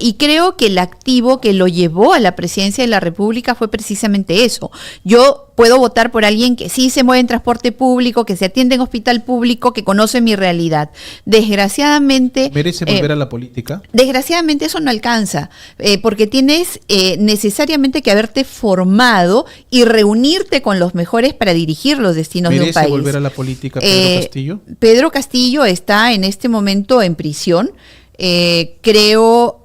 Y creo que el activo que lo llevó a la presidencia de la República fue precisamente eso. Yo puedo votar por alguien que sí se mueve en transporte público, que se atiende en hospital público, que conoce mi realidad. Desgraciadamente... ¿Merece volver a la política? Desgraciadamente eso no alcanza, porque tienes necesariamente que haberte formado y reunirte con los mejores para dirigir los destinos de un país. ¿Merece volver a la política Pedro Castillo? Pedro Castillo está en este momento en prisión. Creo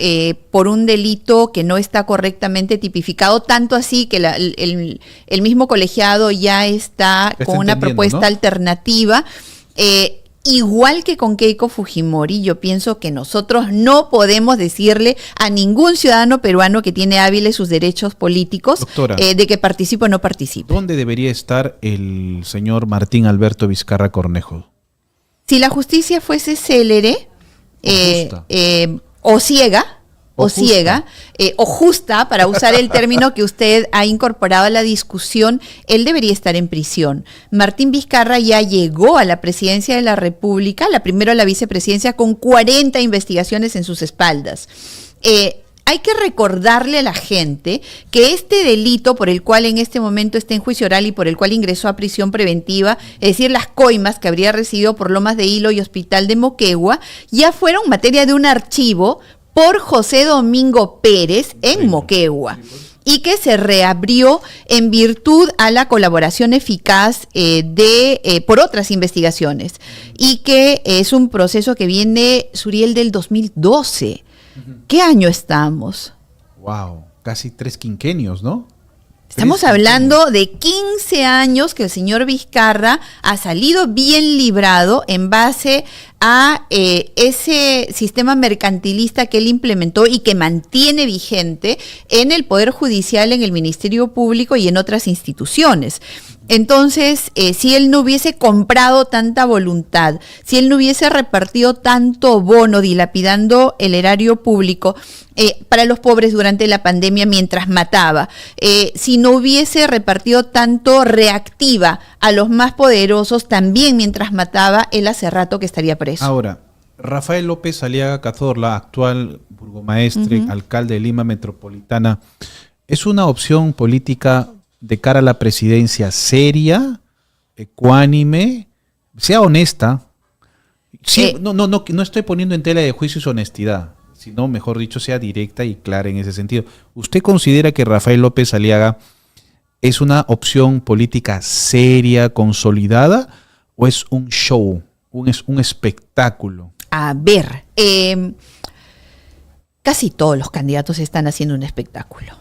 por un delito que no está correctamente tipificado, tanto así que el mismo colegiado ya está con una propuesta, ¿no?, alternativa, igual que con Keiko Fujimori. Yo pienso que nosotros no podemos decirle a ningún ciudadano peruano que tiene hábiles sus derechos políticos, doctora, de que participe o no participe. ¿Dónde debería estar el señor Martín Alberto Vizcarra Cornejo? Si la justicia fuese célere, o ciega, o justa, para usar el término que usted ha incorporado a la discusión, él debería estar en prisión. Martín Vizcarra ya llegó a la presidencia de la República, primero a la vicepresidencia, con 40 investigaciones en sus espaldas. Hay que recordarle a la gente que este delito por el cual en este momento está en juicio oral y por el cual ingresó a prisión preventiva, es decir, las coimas que habría recibido por Lomas de Hilo y Hospital de Moquegua, ya fueron materia de un archivo por José Domingo Pérez en Moquegua, y que se reabrió en virtud a la colaboración eficaz por otras investigaciones, y que es un proceso que viene, Suriel, del 2012. ¿Qué año estamos? Wow, casi 3 quinquenios, ¿no? Estamos hablando de 15 años que el señor Vizcarra ha salido bien librado en base a ese sistema mercantilista que él implementó y que mantiene vigente en el Poder Judicial, en el Ministerio Público y en otras instituciones. Entonces, si él no hubiese comprado tanta voluntad, si él no hubiese repartido tanto bono dilapidando el erario público para los pobres durante la pandemia mientras mataba, si no hubiese repartido tanto reactiva a los más poderosos también mientras mataba, él hace rato que estaría preso. Ahora, Rafael López Aliaga Cazorla, actual burgomaestre, alcalde de Lima Metropolitana, ¿es una opción política de cara a la presidencia seria, ecuánime, sea honesta. Sí, no estoy poniendo en tela de juicio su honestidad, sino, mejor dicho, sea directa y clara en ese sentido. ¿Usted considera que Rafael López Aliaga es una opción política seria, consolidada, o es un show, un espectáculo? A ver, casi todos los candidatos están haciendo un espectáculo.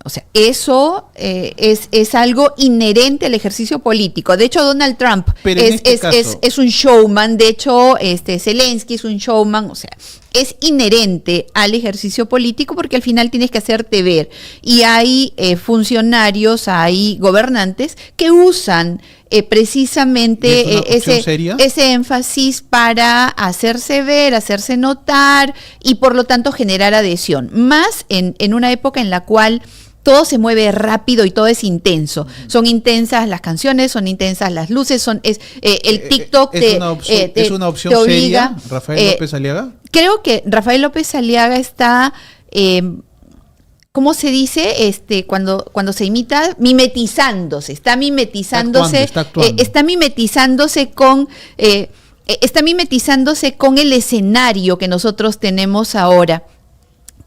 O sea, eso es algo inherente al ejercicio político. De hecho, Donald Trump es un showman. De hecho, Zelensky es un showman. O sea, es inherente al ejercicio político porque al final tienes que hacerte ver. Y hay funcionarios, hay gobernantes que usan precisamente ese énfasis para hacerse ver, hacerse notar y por lo tanto generar adhesión. Más en una época en la cual todo se mueve rápido y todo es intenso. Son intensas las canciones, son intensas las luces, el TikTok ¿Es una opción te obliga, seria, Rafael López Aliaga? Creo que Rafael López Aliaga está, ¿cómo se dice? Cuando se imita, mimetizándose, está mimetizándose con el escenario que nosotros tenemos ahora.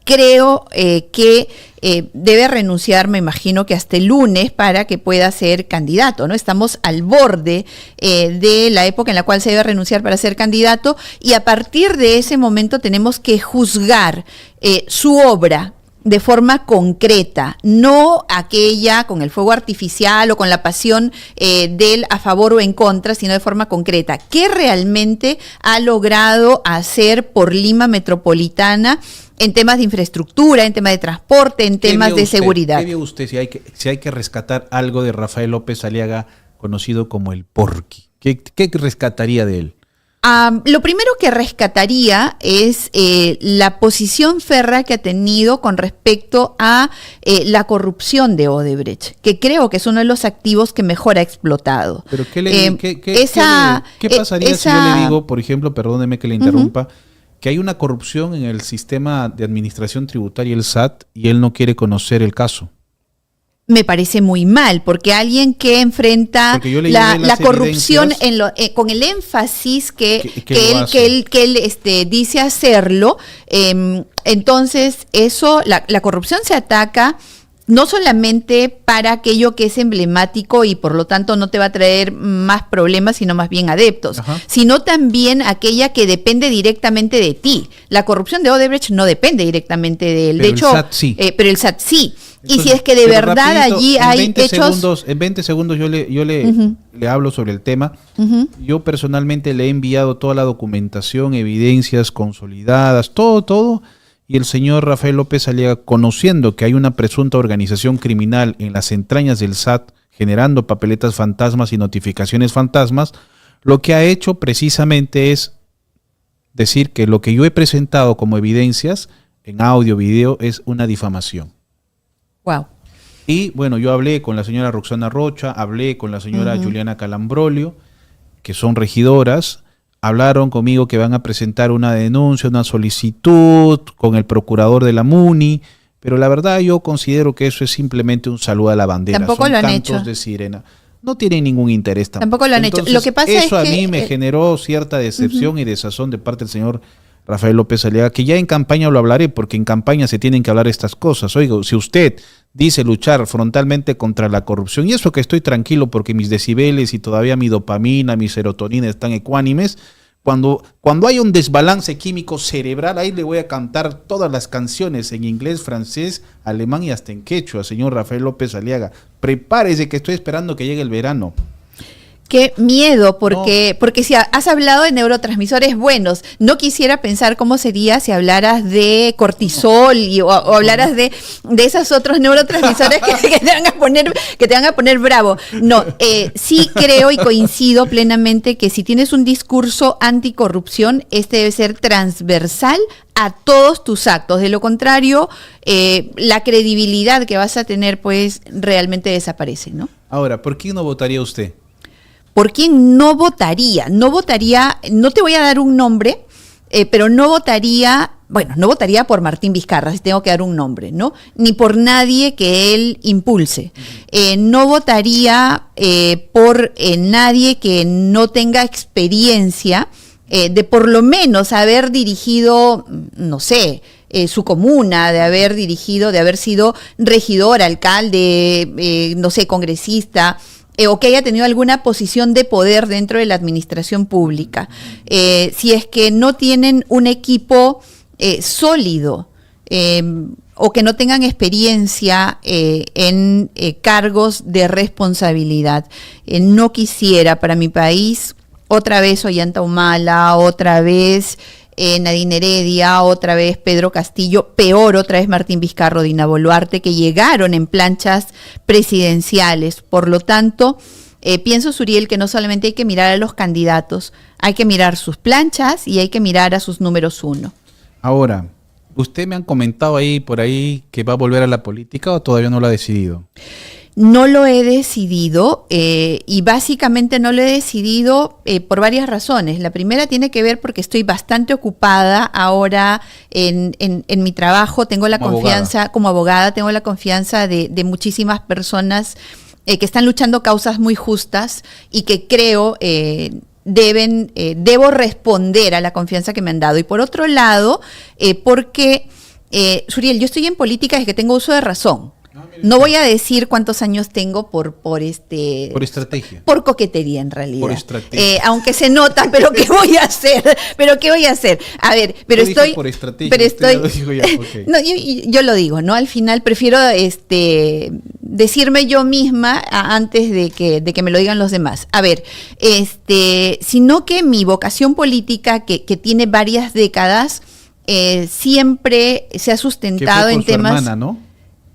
Creo que debe renunciar, me imagino que hasta el lunes, para que pueda ser candidato, ¿no? Estamos al borde de la época en la cual se debe renunciar para ser candidato y a partir de ese momento tenemos que juzgar su obra de forma concreta, no aquella con el fuego artificial o con la pasión del a favor o en contra, sino de forma concreta. ¿Qué realmente ha logrado hacer por Lima Metropolitana en temas de infraestructura, en temas de transporte, en temas de seguridad? ¿Qué vio usted si hay que rescatar algo de Rafael López Aliaga, conocido como el Porky? ¿Qué rescataría de él? Lo primero que rescataría es la posición férrea que ha tenido con respecto a la corrupción de Odebrecht, que creo que es uno de los activos que mejor ha explotado. Pero ¿qué pasaría si yo le digo, por ejemplo, perdóneme que le interrumpa, que hay una corrupción en el sistema de administración tributaria, el SAT, y él no quiere conocer el caso? Me parece muy mal, porque alguien que enfrenta la corrupción con el énfasis que él dice hacerlo, entonces la corrupción se ataca no solamente para aquello que es emblemático y por lo tanto no te va a traer más problemas, sino más bien adeptos, sino también aquella que depende directamente de ti. La corrupción de Odebrecht no depende directamente de él, pero el SAT sí. Entonces, y si es que de verdad rapidito, allí hay hechos... En 20 segundos yo le hablo sobre el tema. Yo personalmente le he enviado toda la documentación, evidencias consolidadas, todo. Y el señor Rafael López Aliaga, conociendo que hay una presunta organización criminal en las entrañas del SAT, generando papeletas fantasmas y notificaciones fantasmas, lo que ha hecho precisamente es decir que lo que yo he presentado como evidencias en audio, video, es una difamación. Wow. Y bueno, yo hablé con la señora Roxana Rocha, hablé con la señora Juliana Calambrolio, que son regidoras, hablaron conmigo que van a presentar una denuncia, una solicitud con el procurador de la MUNI, pero la verdad yo considero que eso es simplemente un saludo a la bandera. Tampoco son lo han cantos hecho. De sirena. No tienen ningún interés tampoco. Tampoco lo han hecho. Lo que pasa eso es que a mí me generó cierta decepción y desazón de parte del señor Rafael López Aliaga, que ya en campaña lo hablaré, porque en campaña se tienen que hablar estas cosas. Oiga, si usted dice luchar frontalmente contra la corrupción, y eso que estoy tranquilo porque mis decibeles y todavía mi dopamina, mi serotonina están ecuánimes, cuando hay un desbalance químico cerebral, ahí le voy a cantar todas las canciones en inglés, francés, alemán y hasta en quechua, señor Rafael López Aliaga. Prepárese que estoy esperando que llegue el verano. Qué miedo, porque si has hablado de neurotransmisores buenos, no quisiera pensar cómo sería si hablaras de cortisol o hablaras de esos otros neurotransmisores que te van a poner bravo. No, sí creo y coincido plenamente que si tienes un discurso anticorrupción, este debe ser transversal a todos tus actos. De lo contrario, la credibilidad que vas a tener, pues, realmente desaparece, ¿no? Ahora, ¿por qué no votaría usted? ¿Por quién no votaría? No votaría, no te voy a dar un nombre, pero no votaría, bueno, no votaría por Martín Vizcarra, si tengo que dar un nombre, ¿no? Ni por nadie que él impulse. No votaría por nadie que no tenga experiencia de por lo menos haber dirigido, no sé, su comuna, de haber dirigido, de haber sido regidor, alcalde, no sé, congresista, o que haya tenido alguna posición de poder dentro de la administración pública. Si es que no tienen un equipo sólido, o que no tengan experiencia en cargos de responsabilidad. No quisiera para mi país otra vez Ollanta Humala, otra vez Nadine Heredia, otra vez Pedro Castillo, peor otra vez Martín Vizcarra, Dina Boluarte, que llegaron en planchas presidenciales. Por lo tanto, pienso, Suriel, que no solamente hay que mirar a los candidatos, hay que mirar sus planchas y hay que mirar a sus números uno. Ahora, usted me han comentado ahí por ahí que va a volver a la política, ¿o todavía no lo ha decidido? No lo he decidido y básicamente no lo he decidido por varias razones. La primera tiene que ver porque estoy bastante ocupada ahora en mi trabajo. Tengo la confianza, como abogada, tengo la confianza de muchísimas personas que están luchando causas muy justas y que creo debo responder a la confianza que me han dado. Y por otro lado, porque, Suriel, yo estoy en política desde que tengo uso de razón. No voy a decir cuántos años tengo por estrategia. Por coquetería, en realidad. Por estrategia. Aunque se nota, pero ¿qué voy a hacer? A ver, pero estoy. Por estrategia. Pero estoy. Lo digo ya, okay. No, yo lo digo, ¿no? Al final prefiero decirme yo misma antes de que me lo digan los demás. A ver, sino que mi vocación política, que tiene varias décadas, siempre se ha sustentado en temas. Hermana, ¿no?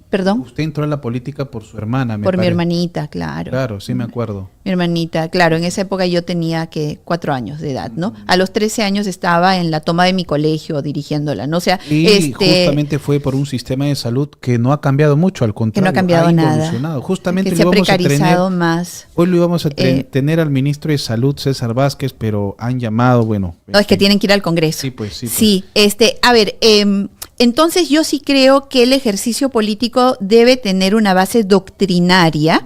¿Perdón? Usted entró a la política por su hermana, Por mi hermanita, claro. Claro, sí me acuerdo. Mi hermanita, claro, en esa época yo tenía 4 años de edad, ¿no? A los 13 años estaba en la toma de mi colegio dirigiéndola, ¿no? O sea, y justamente fue por un sistema de salud que no ha cambiado mucho, al contrario, que no ha cambiado nada. Justamente que se ha precarizado más. Hoy lo íbamos a tener al ministro de Salud, César Vázquez, pero han llamado, bueno. No, es que tienen que ir al Congreso. Sí, pues. Sí, a ver, entonces yo sí creo que el ejercicio político debe tener una base doctrinaria.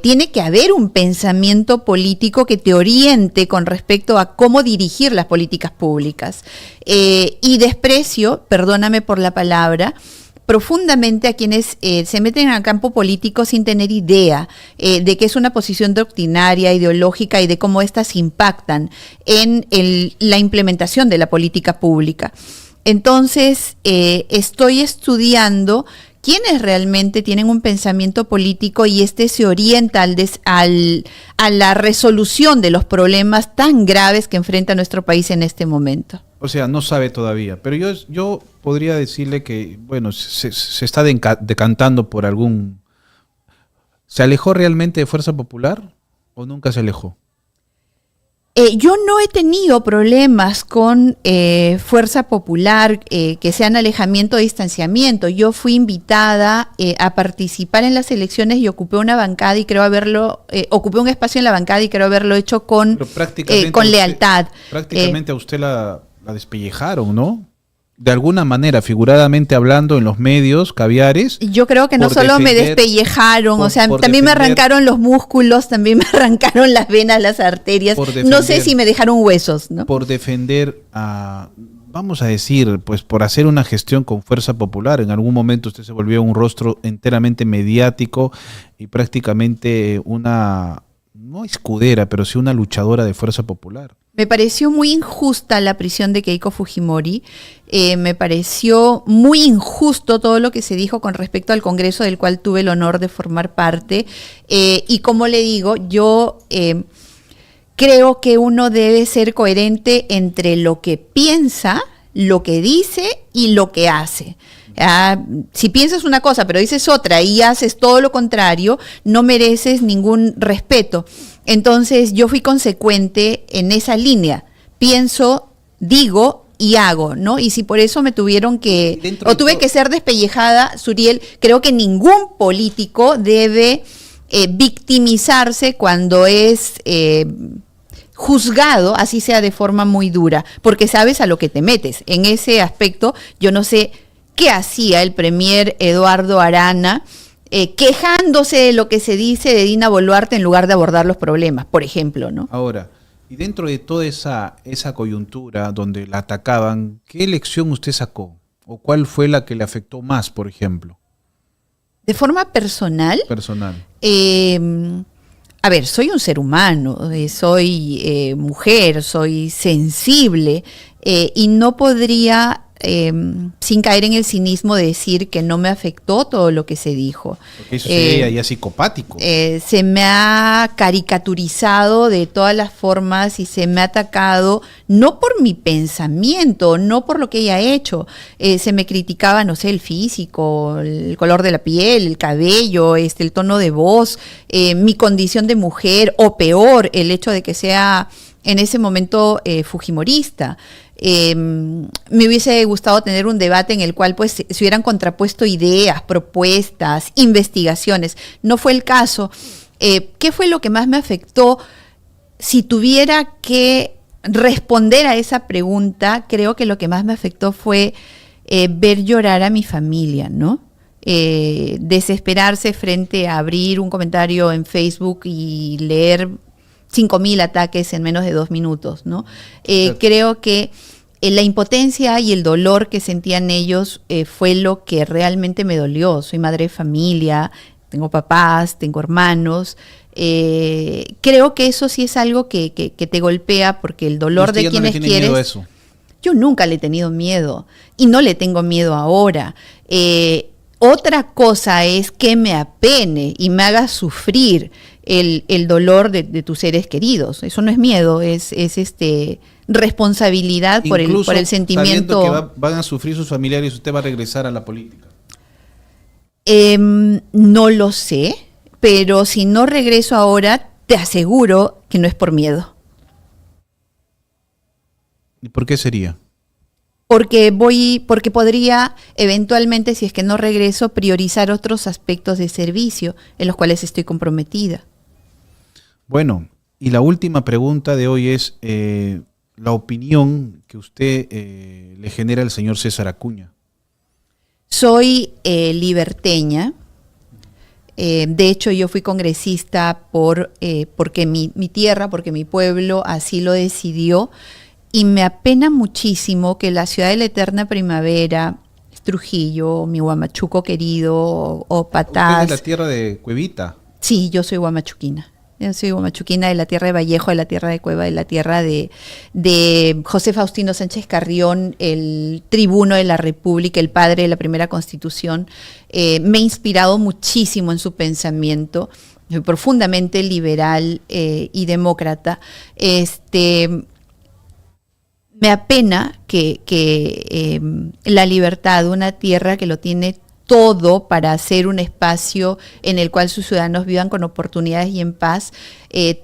Tiene que haber un pensamiento político que te oriente con respecto a cómo dirigir las políticas públicas. Y desprecio, perdóname por la palabra, profundamente a quienes se meten al campo político sin tener idea de qué es una posición doctrinaria, ideológica y de cómo éstas impactan en la implementación de la política pública. Entonces, estoy estudiando quiénes realmente tienen un pensamiento político y se orienta a la resolución de los problemas tan graves que enfrenta nuestro país en este momento. O sea, no sabe todavía, pero yo podría decirle que, bueno, se está decantando por algún... ¿Se alejó realmente de Fuerza Popular o nunca se alejó? Yo no he tenido problemas con Fuerza Popular, que sean alejamiento o distanciamiento. Yo fui invitada a participar en las elecciones y ocupé una bancada y ocupé un espacio en la bancada y creo haberlo hecho con lealtad. Prácticamente a usted la despellejaron, ¿no? De alguna manera, figuradamente hablando en los medios caviares. Yo creo que no solo me despellejaron, también me arrancaron los músculos, también me arrancaron las venas, las arterias. No sé si me dejaron huesos, ¿no? Por defender vamos a decir, pues por hacer una gestión con Fuerza Popular. En algún momento usted se volvió un rostro enteramente mediático y prácticamente no escudera, pero sí una luchadora de Fuerza Popular. Me pareció muy injusta la prisión de Keiko Fujimori, me pareció muy injusto todo lo que se dijo con respecto al Congreso del cual tuve el honor de formar parte, y como le digo, yo creo que uno debe ser coherente entre lo que piensa, lo que dice y lo que hace. Si piensas una cosa pero dices otra y haces todo lo contrario, no mereces ningún respeto. Entonces yo fui consecuente en esa línea. Pienso, digo y hago, ¿no? Y si por eso me tuve que ser despellejada, Suriel, creo que ningún político debe victimizarse cuando es juzgado, así sea de forma muy dura, porque sabes a lo que te metes. En ese aspecto, yo no sé qué hacía el premier Eduardo Arana, quejándose de lo que se dice de Dina Boluarte en lugar de abordar los problemas, por ejemplo, ¿no? Ahora, y dentro de toda esa coyuntura donde la atacaban, ¿qué lección usted sacó? ¿O cuál fue la que le afectó más, por ejemplo? De forma personal. A ver, soy un ser humano, soy mujer, soy sensible y no podría, sin caer en el cinismo, decir que no me afectó todo lo que se dijo. Porque eso sería ya psicopático. Se me ha caricaturizado de todas las formas y se me ha atacado, no por mi pensamiento, no por lo que ella ha hecho. Se me criticaba, no sé, el físico, el color de la piel, el cabello, el tono de voz, mi condición de mujer, o peor, el hecho de que sea en ese momento fujimorista. Me hubiese gustado tener un debate en el cual pues se hubieran contrapuesto ideas, propuestas, investigaciones. No fue el caso. ¿Qué fue lo que más me afectó? Si tuviera que responder a esa pregunta, creo que lo que más me afectó fue ver llorar a mi familia, ¿no? Desesperarse frente a abrir un comentario en Facebook y leer 5.000 ataques en menos de 2 minutos, ¿no? Creo que la impotencia y el dolor que sentían ellos fue lo que realmente me dolió. Soy madre de familia, tengo papás, tengo hermanos. Creo que eso sí es algo que te golpea, porque el dolor de quienes quieres... Miedo a eso? Yo nunca le he tenido miedo y no le tengo miedo ahora. Otra cosa es que me apene y me haga sufrir el dolor de tus seres queridos. Eso no es miedo, es responsabilidad por el sentimiento. Sabiendo que van a sufrir sus familiares, ¿usted va a regresar a la política? No lo sé, pero si no regreso ahora, te aseguro que no es por miedo. ¿Y por qué sería? Porque podría eventualmente, si es que no regreso, priorizar otros aspectos de servicio en los cuales estoy comprometida. Bueno, y la última pregunta de hoy es la opinión que usted le genera al señor César Acuña. Soy liberteña. De hecho, yo fui congresista porque mi tierra, porque mi pueblo así lo decidió. Y me apena muchísimo que la ciudad de la eterna primavera, Trujillo, mi Huamachuco querido, o Patás. ¿Usted es de la tierra de Cuevita? Sí, yo soy huamachuquina. Yo soy huamachuquina, de la tierra de Vallejo, de la tierra de Cueva, de la tierra de José Faustino Sánchez Carrión, el tribuno de la República, el padre de la primera Constitución. Me ha inspirado muchísimo en su pensamiento. Soy profundamente liberal y demócrata. Me apena que la libertad, una tierra que lo tiene todo para hacer un espacio en el cual sus ciudadanos vivan con oportunidades y en paz,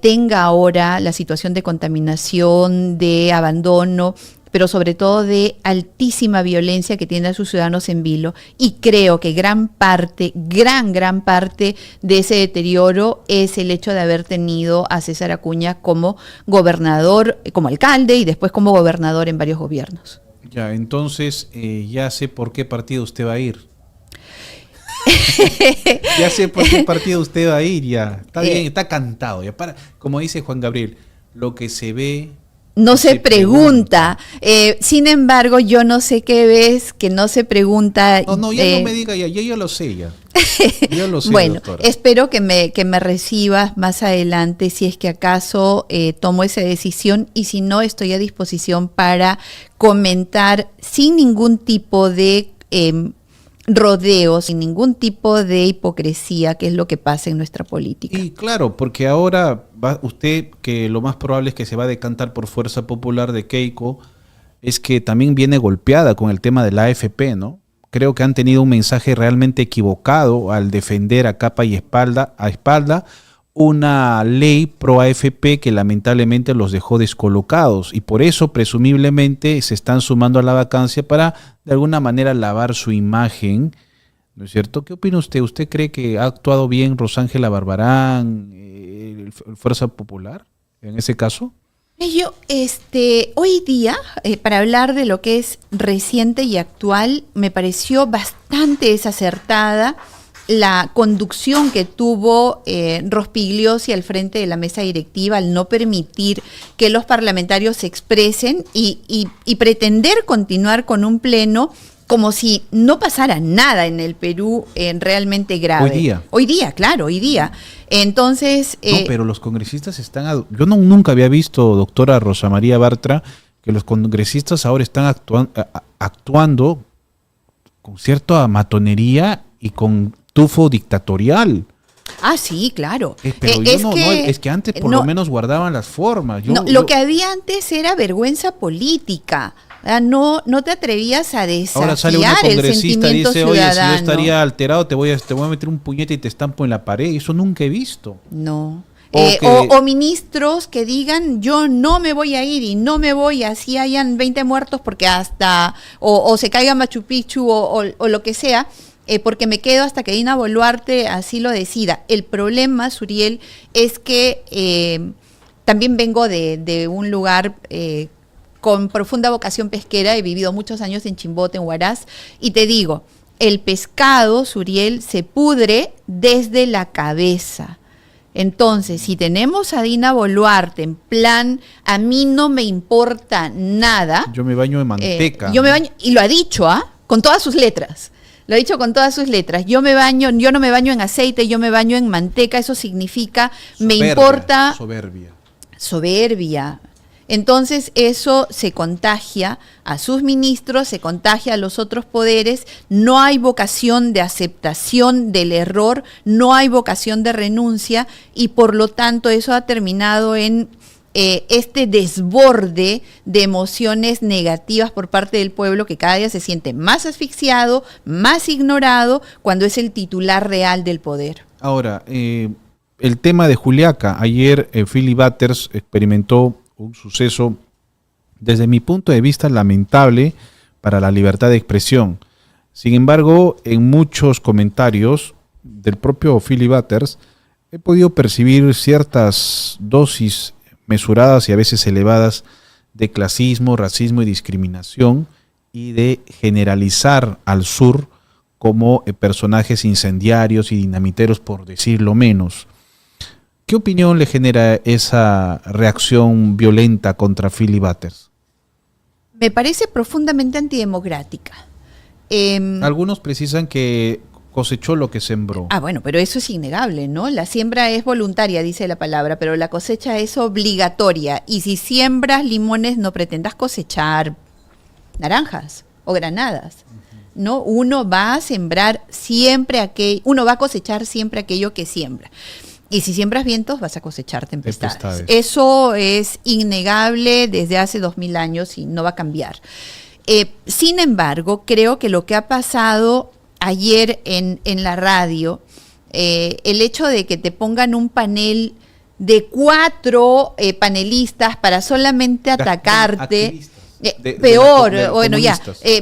tenga ahora la situación de contaminación, de abandono, pero sobre todo de altísima violencia que tiene a sus ciudadanos en vilo. Y creo que gran parte de ese deterioro es el hecho de haber tenido a César Acuña como gobernador, como alcalde y después como gobernador en varios gobiernos. Ya, entonces ya sé por qué partido usted va a ir. Ya sé por qué partido usted va a ir, ya. Está bien, está cantado. Ya como dice Juan Gabriel, lo que se ve... No se pregunta. Sin embargo, yo no sé qué ves, que no se pregunta. No, ya no me diga, ya yo lo sé ya. Yo lo sé, bueno, doctora. espero que me recibas más adelante si es que acaso tomo esa decisión, y si no, estoy a disposición para comentar sin ningún tipo de rodeos, sin ningún tipo de hipocresía, que es lo que pasa en nuestra política. Y claro, porque ahora va usted, que lo más probable es que se va a decantar por Fuerza Popular de Keiko, es que también viene golpeada con el tema de la AFP, ¿no? Creo que han tenido un mensaje realmente equivocado al defender a capa y espalda una ley pro AFP que lamentablemente los dejó descolocados, y por eso presumiblemente se están sumando a la vacancia para de alguna manera lavar su imagen, ¿no es cierto? ¿Qué opina usted? ¿Usted cree que ha actuado bien Rosángela Barbarán, Fuerza Popular, en ese caso? Hoy día, para hablar de lo que es reciente y actual, me pareció bastante desacertada la conducción que tuvo Rospigliosi al frente de la mesa directiva al no permitir que los parlamentarios se expresen y pretender continuar con un pleno como si no pasara nada en el Perú realmente grave. Hoy día, claro, hoy día. Entonces... no, pero los congresistas están... Yo nunca había visto, doctora Rosa María Bartra, que los congresistas ahora están actuando con cierta matonería y con tufo dictatorial. Ah, sí, claro. Pero es que antes por lo menos guardaban las formas. Lo que había antes era vergüenza política. No te atrevías a desafiar ahora sale una congresista y dice, ciudadano. oye, si yo estaría alterado, te voy a meter un puñete y te estampo en la pared. Eso nunca he visto. No. O ministros que digan, yo no me voy a ir y no me voy, así hayan 20 muertos porque hasta, o se caiga Machu Picchu o lo que sea, porque me quedo hasta que Dina Boluarte así lo decida. El problema, Suriel, es que también vengo de un lugar... con profunda vocación pesquera, he vivido muchos años en Chimbote, en Huaraz, y te digo, el pescado, Suriel, se pudre desde la cabeza. Entonces, si tenemos a Dina Boluarte en plan, a mí no me importa nada. Yo me baño en manteca. Yo me baño, y lo ha dicho, con todas sus letras. Lo ha dicho con todas sus letras. Yo no me baño en aceite, yo me baño en manteca, eso significa, me importa... Soberbia. Entonces eso se contagia a sus ministros, se contagia a los otros poderes, no hay vocación de aceptación del error, no hay vocación de renuncia y por lo tanto eso ha terminado en este desborde de emociones negativas por parte del pueblo que cada día se siente más asfixiado, más ignorado cuando es el titular real del poder. Ahora, el tema de Juliaca, ayer Philly Butters experimentó un suceso, desde mi punto de vista, lamentable para la libertad de expresión. Sin embargo, en muchos comentarios del propio Philly Butters he podido percibir ciertas dosis mesuradas y a veces elevadas de clasismo, racismo y discriminación y de generalizar al sur como personajes incendiarios y dinamiteros, por decirlo menos. ¿Qué opinión le genera esa reacción violenta contra Philly Butters? Me parece profundamente antidemocrática. Algunos precisan que cosechó lo que sembró. Bueno, pero eso es innegable, ¿no? La siembra es voluntaria, dice la palabra, pero la cosecha es obligatoria. Y si siembras limones, no pretendas cosechar naranjas o granadas, ¿no? Uno va a sembrar siempre uno va a cosechar siempre aquello que siembra. Y si siembras vientos, vas a cosechar tempestades. Eso es innegable desde hace 2000 años y no va a cambiar. Sin embargo, creo que lo que ha pasado ayer en la radio, el hecho de que te pongan un panel de 4 panelistas para solamente atacarte...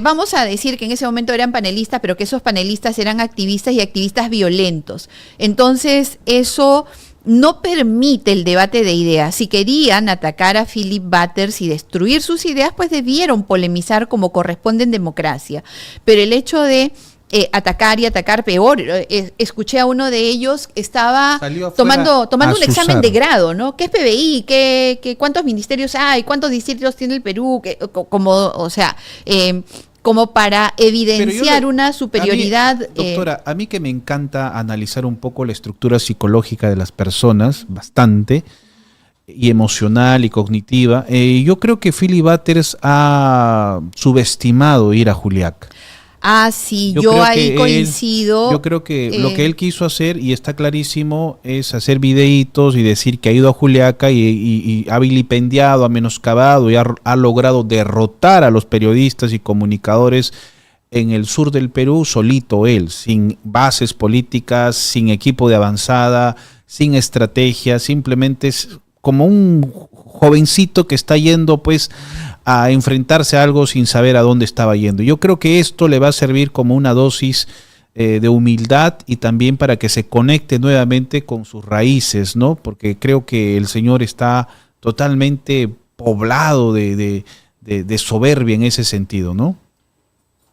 vamos a decir que en ese momento eran panelistas, pero que esos panelistas eran activistas y activistas violentos. Entonces, eso no permite el debate de ideas. Si querían atacar a Philly Butters y destruir sus ideas, pues debieron polemizar como corresponde en democracia. Pero el hecho de atacar y atacar peor. Escuché a uno de ellos, estaba tomando un examen de grado, ¿no? ¿Qué es PBI? ¿Cuántos ministerios hay? ¿Cuántos distritos tiene el Perú? Como para evidenciar una superioridad. Doctora, a mí que me encanta analizar un poco la estructura psicológica de las personas, bastante, y emocional y cognitiva, yo creo que Philly Butters ha subestimado ir a Juliaca. Sí, yo ahí coincido. Yo creo que lo que él quiso hacer, y está clarísimo, es hacer videitos y decir que ha ido a Juliaca y ha vilipendiado, ha menoscabado y ha logrado derrotar a los periodistas y comunicadores en el sur del Perú solito él, sin bases políticas, sin equipo de avanzada, sin estrategia, simplemente es como un jovencito que está yendo pues a enfrentarse a algo sin saber a dónde estaba yendo. Yo creo que esto le va a servir como una dosis de humildad y también para que se conecte nuevamente con sus raíces, ¿no? Porque creo que el señor está totalmente poblado de soberbia en ese sentido, ¿no?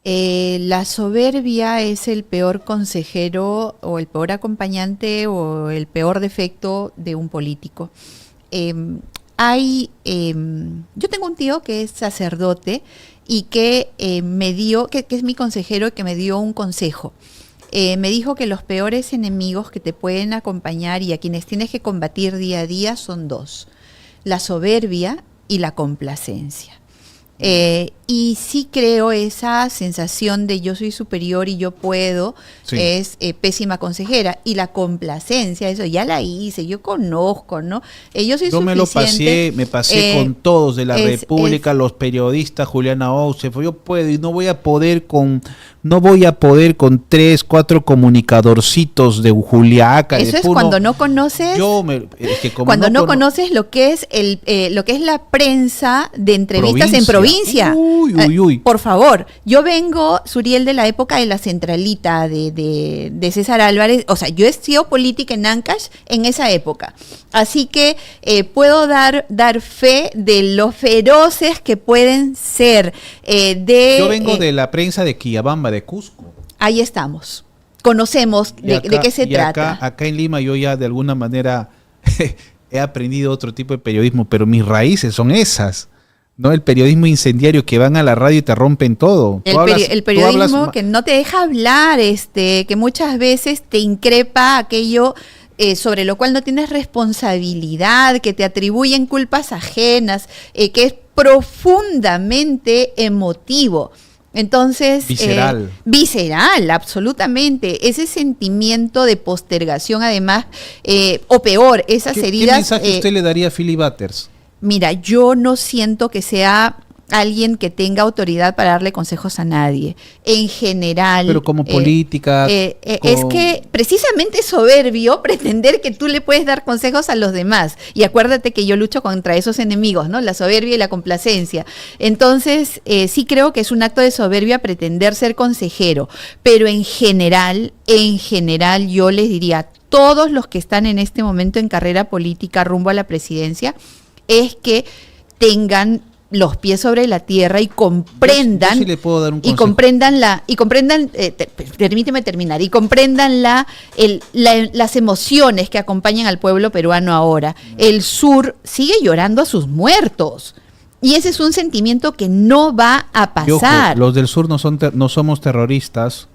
La soberbia es el peor consejero o el peor acompañante o el peor defecto de un político. Yo tengo un tío que es sacerdote y que me dio, que es mi consejero, que me dio un consejo. Me dijo que los peores enemigos que te pueden acompañar y a quienes tienes que combatir día a día son dos: la soberbia y la complacencia. Y sí creo esa sensación de yo soy superior y yo puedo, sí, es pésima consejera. Y la complacencia, eso ya la hice, yo conozco, ¿no? Yo soy suficiente. Me pasé con todos de la República, los periodistas, Juliana Ousef, yo puedo y no voy a poder con 3, 4 comunicadorcitos de Juliaca. Eso es cuando no conoces, cuando no conoces lo que es lo que es la prensa de entrevistas en provincia. Uy. Por favor, yo vengo, Suriel, de la época de la centralita de César Álvarez. O sea, yo he sido política en Ancash en esa época. Así que puedo dar fe de lo feroces que pueden ser. Yo vengo de la prensa de Quillabamba, de Cusco. Ahí estamos. Conocemos de qué se trata. Acá en Lima yo ya de alguna manera he aprendido otro tipo de periodismo, pero mis raíces son esas. No, el periodismo incendiario, que van a la radio y te rompen todo. El periodismo que no te deja hablar, que muchas veces te increpa aquello sobre lo cual no tienes responsabilidad, que te atribuyen culpas ajenas, que es profundamente emotivo. Entonces, visceral, absolutamente. Ese sentimiento de postergación, además, o peor, esas heridas. ¿Qué mensaje usted le daría a Philly Butters? Mira, yo no siento que sea alguien que tenga autoridad para darle consejos a nadie, en general. Pero como política. Es que precisamente es soberbio pretender que tú le puedes dar consejos a los demás. Y acuérdate que yo lucho contra esos enemigos, ¿no? La soberbia y la complacencia. Entonces, sí creo que es un acto de soberbia pretender ser consejero. Pero en general, yo les diría a todos los que están en este momento en carrera política rumbo a la presidencia, es que tengan los pies sobre la tierra y comprendan, yo sí le puedo dar un consejo. Permíteme terminar, y comprendan las emociones que acompañan al pueblo peruano ahora. El sur sigue llorando a sus muertos. Y ese es un sentimiento que no va a pasar. Ojo, los del sur no somos terroristas.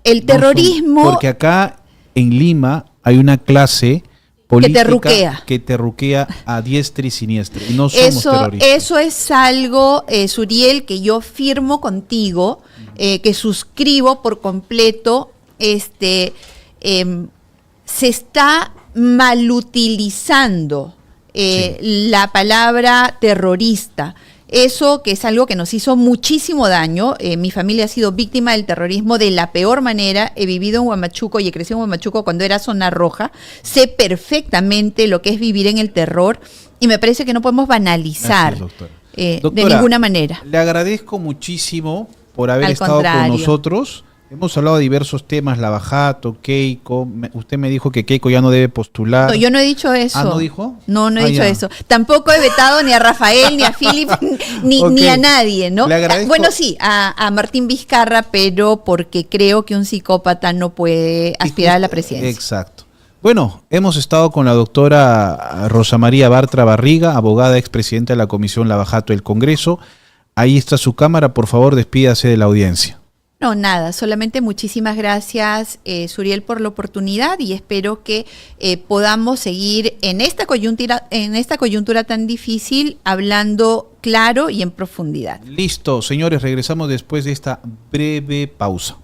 El terrorismo... porque acá en Lima hay una clase política que te ruquea a diestra y siniestra. Y no somos terroristas. Eso es algo, Suriel, que yo firmo contigo, que suscribo por completo. Se está malutilizando la palabra terrorista. Eso que es algo que nos hizo muchísimo daño. Mi familia ha sido víctima del terrorismo de la peor manera. He vivido en Huamachuco y he crecido en Huamachuco cuando era zona roja. Sé perfectamente lo que es vivir en el terror y me parece que no podemos banalizar doctora, de ninguna manera. Le agradezco muchísimo por haber estado con nosotros. Hemos hablado de diversos temas, Lavajato, Keiko. Usted me dijo que Keiko ya no debe postular. No, yo no he dicho eso. ¿Ah, no dijo? No he dicho eso. Tampoco he vetado ni a Rafael, ni a Philip, ni a nadie, ¿no? Le agradezco. Bueno, sí, a Martín Vizcarra, pero porque creo que un psicópata no puede aspirar a la presidencia. Exacto. Bueno, hemos estado con la doctora Rosa María Bartra Barriga, abogada, expresidenta de la Comisión Lavajato del Congreso. Ahí está su cámara, por favor, despídase de la audiencia. No, nada, solamente muchísimas gracias, Suriel, por la oportunidad y espero que podamos seguir en esta coyuntura tan difícil, hablando claro y en profundidad. Listo, señores, regresamos después de esta breve pausa.